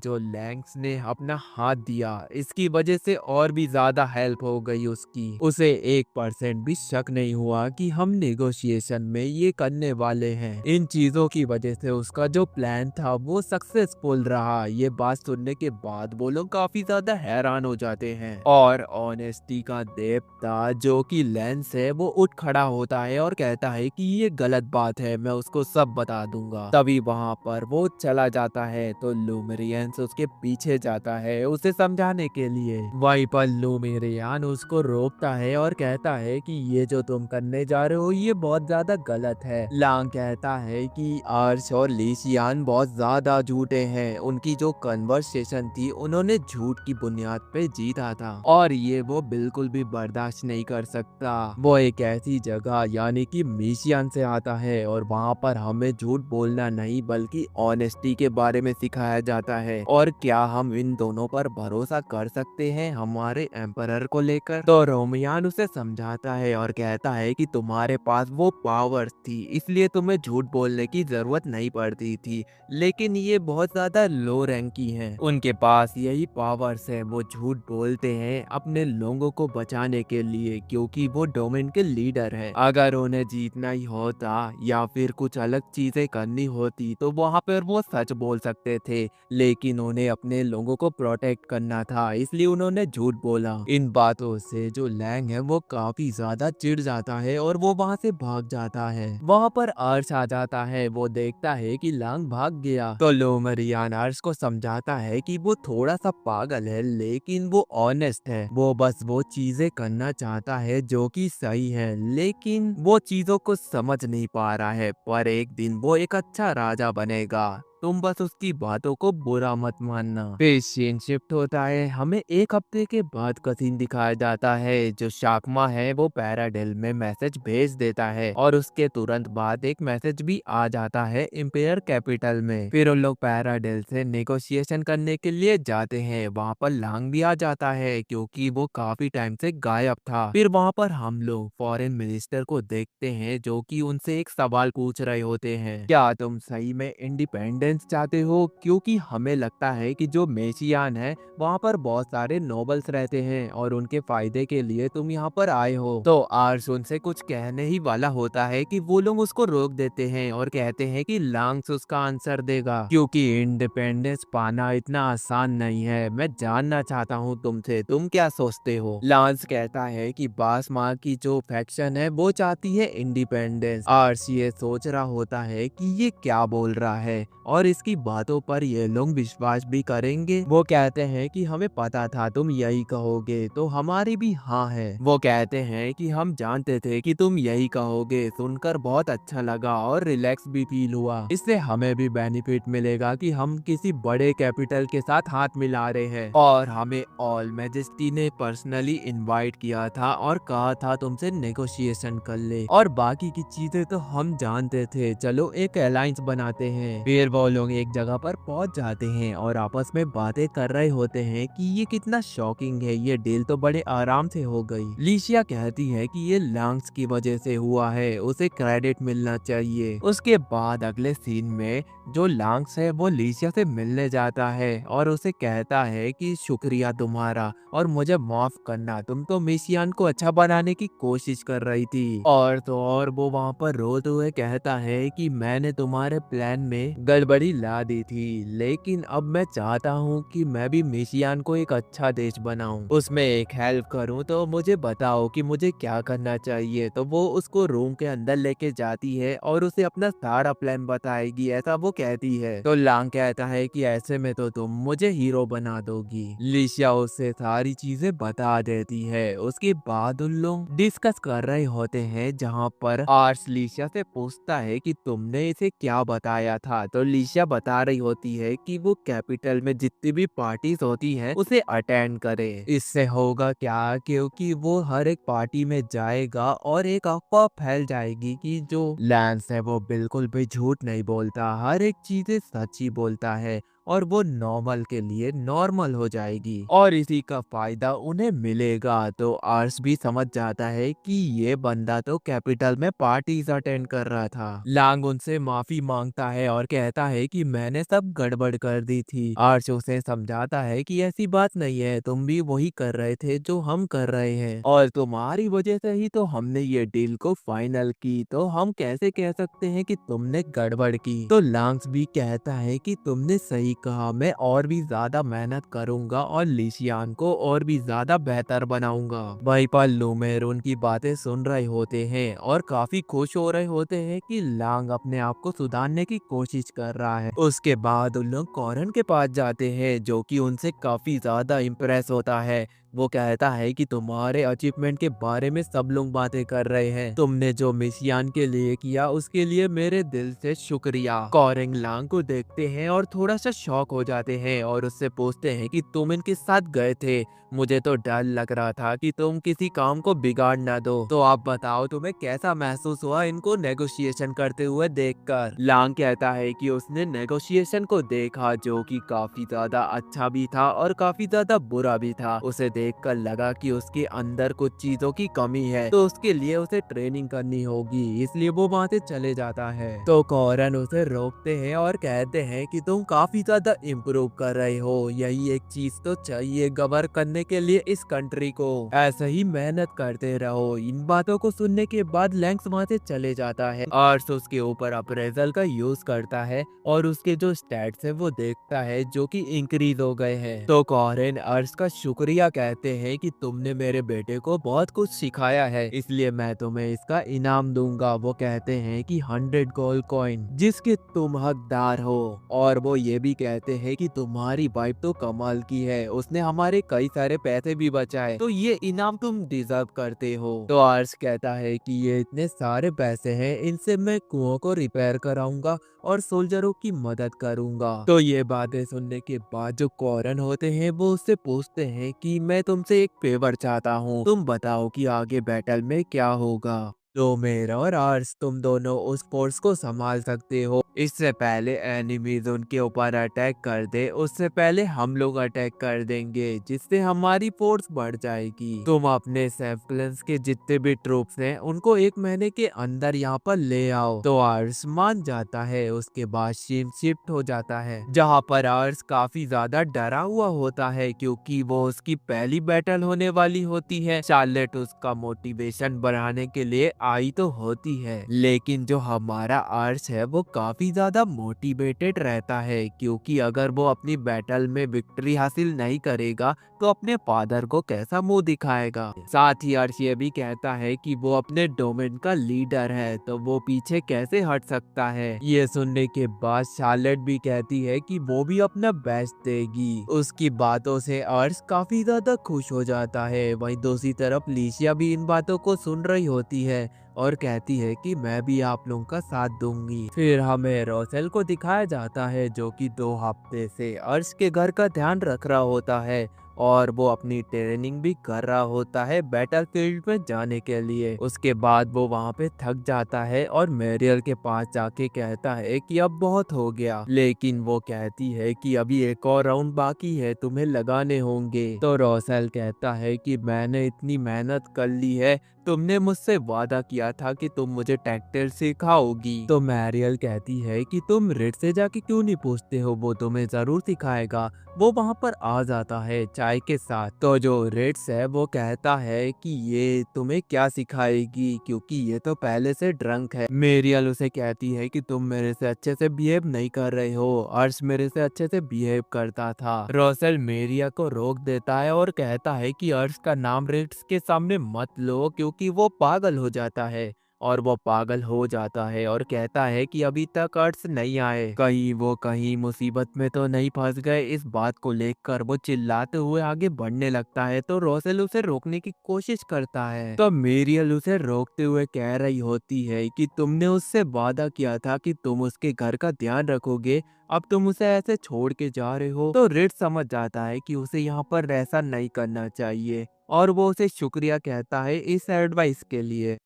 S1: जो लैंग्स ने अपना हाथ दिया इसकी वजह से और भी ज्यादा हेल्प हो गई उसकी। उसे 1% भी शक नहीं हुआ कि हम नेगोशिएशन में ये करने वाले हैं। इन चीजों की वजह से उसका जो प्लान था वो सक्सेसफुल रहा। ये बात सुनने के बाद वो लोग काफी ज्यादा हैरान हो जाते हैं, और ऑनेस्टी का देवता जो कि लेंस है वो उठ खड़ा होता है और कहता है कि ये गलत बात है, मैं उसको सब बता दूंगा। तभी वहां पर वो चला जाता है तो लूमेरियंस उसके पीछे जाता है उसे समझाने के लिए। वहीं पर लूमेरियन उसको रोकता है और कहता है कि ये जो तुम करने जा रहे हो ये बहुत ज्यादा गलत है। लांग कहता है कि आर्श और लिसियान बहुत ज्यादा झूठे हैं, उनकी जो कन्वर्सेशन थी उन्होंने झूठ की बुनियाद पे जीता था और ये वो बिल्कुल भी बर्दाश्त नहीं कर सकता। वो एक ऐसी जगह यानी कि मिशियन से आता है और वहाँ पर हमें झूठ बोलना नहीं बल्कि ऑनेस्टी के बारे में सिखाया जाता है, और क्या हम इन दोनों पर भरोसा कर सकते हैं हमारे एम्परर को लेकर। तो रोमियान उसे समझाता है और कहता है कि तुम्हारे पास वो पावर्स थी इसलिए तुम्हें झूठ बोलने की जरूरत नहीं पड़ती थी, लेकिन ये बहुत ज्यादा लो रैंक की हैं। उनके पास यही पावर्स है, वो झूठ बोलते हैं अपने लोगों को बचाने के लिए क्योंकि वो डोमेन के लीडर है। अगर उन्हें जीतना ही होता या फिर कुछ अलग चीजें करनी होती तो वहाँ पर वो सच बोल सकते थे, लेकिन उन्हें अपने लोगों को प्रोटेक्ट करना था इसलिए उन्होंने झूठ बोला। इन बातों से जो लैंग है वो काफी ज्यादा चिढ़ जाता है और वो वहाँ से भाग जाता है। वहाँ पर अर्श आ जाता है। वो देखता है कि लांग भाग गया तो लोमरियान अर्श को समझाता है कि वो थोड़ा सा पागल है लेकिन वो ऑनेस्ट है। वो बस वो चीजें करना चाहता है जो कि सही है, लेकिन वो चीजों को समझ नहीं पा रहा है, पर एक दिन वो एक अच्छा राजा बनेगा, तुम बस उसकी बातों को बुरा मत मानना। फिर सीन शिफ्ट होता है। हमें एक हफ्ते के बाद का सीन दिखाया जाता है। जो शाकमा है वो पैराडेल में मैसेज भेज देता है और उसके तुरंत बाद एक मैसेज भी आ जाता है इंपेयर कैपिटल में। फिर उन लोग पैराडेल से नेगोशिएशन करने के लिए जाते हैं। वहाँ पर लांग भी आ जाता है क्योंकि वो काफी टाइम से गायब था। फिर वहाँ पर हम लोग फॉरेन मिनिस्टर को देखते हैं जो कि उनसे एक सवाल पूछ रहे होते हैं, क्या तुम सही में इंडिपेंडेंस चाहते हो? क्योंकि हमें लगता है कि जो मेशियान है वहाँ पर बहुत सारे नोबल्स रहते हैं और उनके फायदे के लिए तुम यहाँ पर आए हो। तो आर्स उनसे कुछ कहने ही वाला होता है कि वो लोग उसको रोक देते हैं और कहते हैं कि लांग्स उसका आंसर देगा क्योंकि इंडिपेंडेंस पाना इतना आसान नहीं है। मैं जानना चाहता हूँ तुमसे, तुम क्या सोचते हो? लांस कहता है कि बास माँ की जो फैक्शन है वो चाहती है इंडिपेंडेंस। आर्स ये सोच रहा होता है कि ये क्या बोल रहा है और इसकी बातों पर ये लोग विश्वास भी करेंगे। वो कहते हैं कि हमें पता था तुम यही कहोगे, तो हमारी भी हाँ है। वो कहते हैं कि हम जानते थे कि तुम यही कहोगे, सुनकर बहुत अच्छा लगा और रिलैक्स भी फील हुआ। इससे हमें भी बेनिफिट मिलेगा कि हम किसी बड़े कैपिटल के साथ हाथ मिला रहे हैं, और हमें ऑल मैजेस्टी ने पर्सनली इनवाइट किया था और कहा था तुमसे नेगोशिएशन कर ले, और बाकी की चीजें तो हम जानते थे, चलो एक अलायंस बनाते हैं। फिर वो वो लोग एक जगह पर पहुंच जाते हैं और आपस में बातें कर रहे होते हैं कि ये कितना शॉकिंग है, ये डील तो बड़े आराम से हो गई। लिशिया कहती है कि ये लैंग्स की वजह से हुआ है, उसे क्रेडिट मिलना चाहिए। उसके बाद अगले सीन में जो लैंग्स है वो लिशिया से मिलने जाता है और उसे कहता है कि शुक्रिया तुम्हारा और मुझे माफ करना, तुम तो मिशियान को अच्छा बनाने की कोशिश कर रही थी। और तो और वो वहाँ पर रोते हुए कहता है कि मैंने तुम्हारे प्लान में गड़बड़ी ला दी थी, लेकिन अब मैं चाहता हूँ कि मैं भी मिशियान को एक अच्छा देश बनाऊं, उसमें एक हेल्प करूं, तो मुझे बताओ कि मुझे क्या करना चाहिए। तो वो उसको रूम के अंदर लेके जाती है और उसे अपना सारा प्लान बताएगी, ऐसा वो कहती है। तो लांग कहता है कि ऐसे में तो तुम मुझे हीरो बना दोगी। लिशिया उससे सारी चीजें बता देती है। उसके बाद उन लोग डिस्कस कर रहे होते हैं, जहाँ पर आर्स लिशिया से पूछता है कि तुमने इसे क्या बताया था। तो लिशिया बता रही होती है कि वो कैपिटल में जितनी भी पार्टीज होती हैं उसे अटेंड करे। इससे होगा क्या, क्योंकि वो हर एक पार्टी में जाएगा और एक अफवाह फैल जाएगी कि जो लैंस है वो बिल्कुल भी झूठ नहीं बोलता, हर एक चीजें सच ही बोलता है और वो नॉर्मल के लिए नॉर्मल हो जाएगी और इसी का फायदा उन्हें मिलेगा। तो आर्स भी समझ जाता है कि ये बंदा तो कैपिटल में पार्टीज अटेंड कर रहा था। लांग उनसे माफी मांगता है और कहता है कि मैंने सब गड़बड़ कर दी थी। आर्स उसे समझाता है कि ऐसी बात नहीं है, तुम भी वही कर रहे थे जो हम कर रहे हैं और तुम्हारी वजह से ही तो हमने ये डील को फाइनल की, तो हम कैसे कह सकते हैं कि तुमने गड़बड़ की। तो लांग्स भी कहता है कि तुमने सही कहा, मैं और भी ज्यादा मेहनत करूंगा और लिशियान को और भी ज्यादा बेहतर बनाऊंगा। वहीं पर लूमेर उनकी बातें सुन रहे होते हैं और काफी खुश हो रहे होते हैं कि लांग अपने आप को सुधारने की कोशिश कर रहा है। उसके बाद उन लोग कॉरन के पास जाते हैं, जो कि उनसे काफी ज्यादा इम्प्रेस होता है। वो कहता है कि तुम्हारे अचीवमेंट के बारे में सब लोग बातें कर रहे हैं, तुमने जो मिशियान के लिए किया उसके लिए मेरे दिल से शुक्रिया। कॉरेंग लांग को देखते हैं और थोड़ा सा शॉक हो जाते हैं और उससे पूछते हैं कि तुम इनके साथ गए थे, मुझे तो डर लग रहा था कि तुम किसी काम को बिगाड़ ना दो। तो आप बताओ तुम्हें कैसा महसूस हुआ इनको नेगोशिएशन करते हुए देखकर। लांग कहता है कि उसने नेगोशिएशन को देखा, जो कि काफी ज्यादा अच्छा भी था और काफी ज्यादा बुरा भी था। उसे देखकर लगा कि उसके अंदर कुछ चीजों की कमी है, तो उसके लिए उसे ट्रेनिंग करनी होगी, इसलिए वो वहाँ से चले जाता है। तो कॉरन उसे रोकते हैं और कहते हैं कि तुम काफी ज्यादा इम्प्रूव कर रहे हो, यही एक चीज तो चाहिए गवर करने के लिए इस कंट्री को, ऐसे ही मेहनत करते रहो। इन बातों को सुनने के बाद लैंक्स वहाँ से चले जाता है और उसके ऊपर अप्रेजल का यूज करता है और उसके जो स्टैट्स है वो देखता है, जो कि इंक्रीज हो गए हैं। तो कॉरन अर्श का शुक्रिया कहते हैं कि तुमने मेरे बेटे को बहुत कुछ सिखाया है, इसलिए मैं तुम्हें इसका इनाम दूंगा। वो कहते हैं कि 100 गोल्ड कॉइन, जिसके तुम हकदार हो। और वो ये भी कहते हैं कि तुम्हारी वाइफ तो कमाल की है, उसने हमारे कई सारे पैसे भी बचाए, तो ये इनाम तुम डिजर्व करते हो। तो आर्स कहता है कि ये इतने सारे पैसे हैं, इनसे मैं कुओं को रिपेयर कराऊंगा और सोल्जरों की मदद करूंगा। तो ये बातें सुनने के बाद जो कॉरन होते हैं वो उससे पूछते हैं कि मैं तुमसे एक फेवर चाहता हूँ, तुम बताओ कि आगे बैटल में क्या होगा। तो मेरा और आर्स तुम दोनों उस फोर्स को संभाल सकते हो, इससे पहले एनिमीज उनके ऊपर अटैक कर दे उससे पहले हम लोग अटैक कर देंगे, जिससे हमारी फोर्स बढ़ जाएगी। तुम अपने सेफ्लेंस के जितने भी ट्रूप्स हैं उनको 1 महीने के अंदर यहाँ पर ले आओ। तो आर्स मान जाता है। उसके बाद शिफ्ट हो जाता है, जहाँ पर आर्स काफी ज्यादा डरा हुआ होता है, क्योंकि वो उसकी पहली बैटल होने वाली होती है। शार्लेट उसका मोटिवेशन बढ़ाने के लिए आई तो होती है, लेकिन जो हमारा आर्स है वो काफी ज्यादा मोटिवेटेड रहता है, क्योंकि अगर वो अपनी बैटल में विक्ट्री हासिल नहीं करेगा तो अपने फादर को कैसा मुंह दिखाएगा। साथ ही आर्स ये भी कहता है कि वो अपने डोमेन का लीडर है, तो वो पीछे कैसे हट सकता है। ये सुनने के बाद शार्लेट भी कहती है कि वो भी अपना बेस्ट देगी। उसकी बातों से आर्स काफी ज्यादा खुश हो जाता है। वहीं दूसरी तरफ लिशिया भी इन बातों को सुन रही होती है और कहती है कि मैं भी आप लोगों का साथ दूंगी। फिर हमें रोसेल को दिखाया जाता है, जो कि 2 हफ्ते से अर्श के घर का ध्यान रख रहा होता है। और वो अपनी ट्रेनिंग भी कर रहा होता है बैटलफील्ड में जाने के लिए। उसके बाद वो वहाँ पे थक जाता है और मैरियल के पास जाके कहता है कि अब बहुत हो गया, लेकिन वो कहती है कि अभी एक और राउंड बाकी है, तुम्हें लगाने होंगे। तो रॉसेल कहता है कि मैंने इतनी मेहनत कर ली है, तुमने मुझसे वादा किया था कि तुम मुझे टैक्टिल सिखाओगी। तो मैरियल कहती है कि तुम रिड से जाके क्यों नहीं पूछते हो, वो तुम्हें जरूर सिखाएगा। वो वहाँ पर आ जाता है चाय के साथ। तो जो रिड्स है वो कहता है कि ये तुम्हें क्या सिखाएगी, क्योंकि ये तो पहले से ड्रंक है। मेरियल उसे कहती है कि तुम मेरे से अच्छे से बिहेव नहीं कर रहे हो, अर्श मेरे से अच्छे से बिहेव करता था। रॉसेल मेरिया को रोक देता है और कहता है कि अर्श का नाम रिड्स के सामने मत लो, क्योंकि वो पागल हो जाता है। और वो पागल हो जाता है और कहता है कि अभी तक अर्श नहीं आए, कहीं वो कहीं मुसीबत में तो नहीं फंस गए। इस बात को लेकर वो चिल्लाते हुए आगे बढ़ने लगता है। तो रोसेल उसे रोकने की कोशिश करता है। तो मेरियल उसे रोकते हुए कह रही होती है कि तुमने उससे वादा किया था कि तुम उसके घर का ध्यान रखोगे, अब तुम उसे ऐसे छोड़ के जा रहे हो। तो रिड समझ जाता है कि उसे यहाँ पर ऐसा नहीं करना चाहिए और वो उसे शुक्रिया कहता है इस एडवाइस के लिए।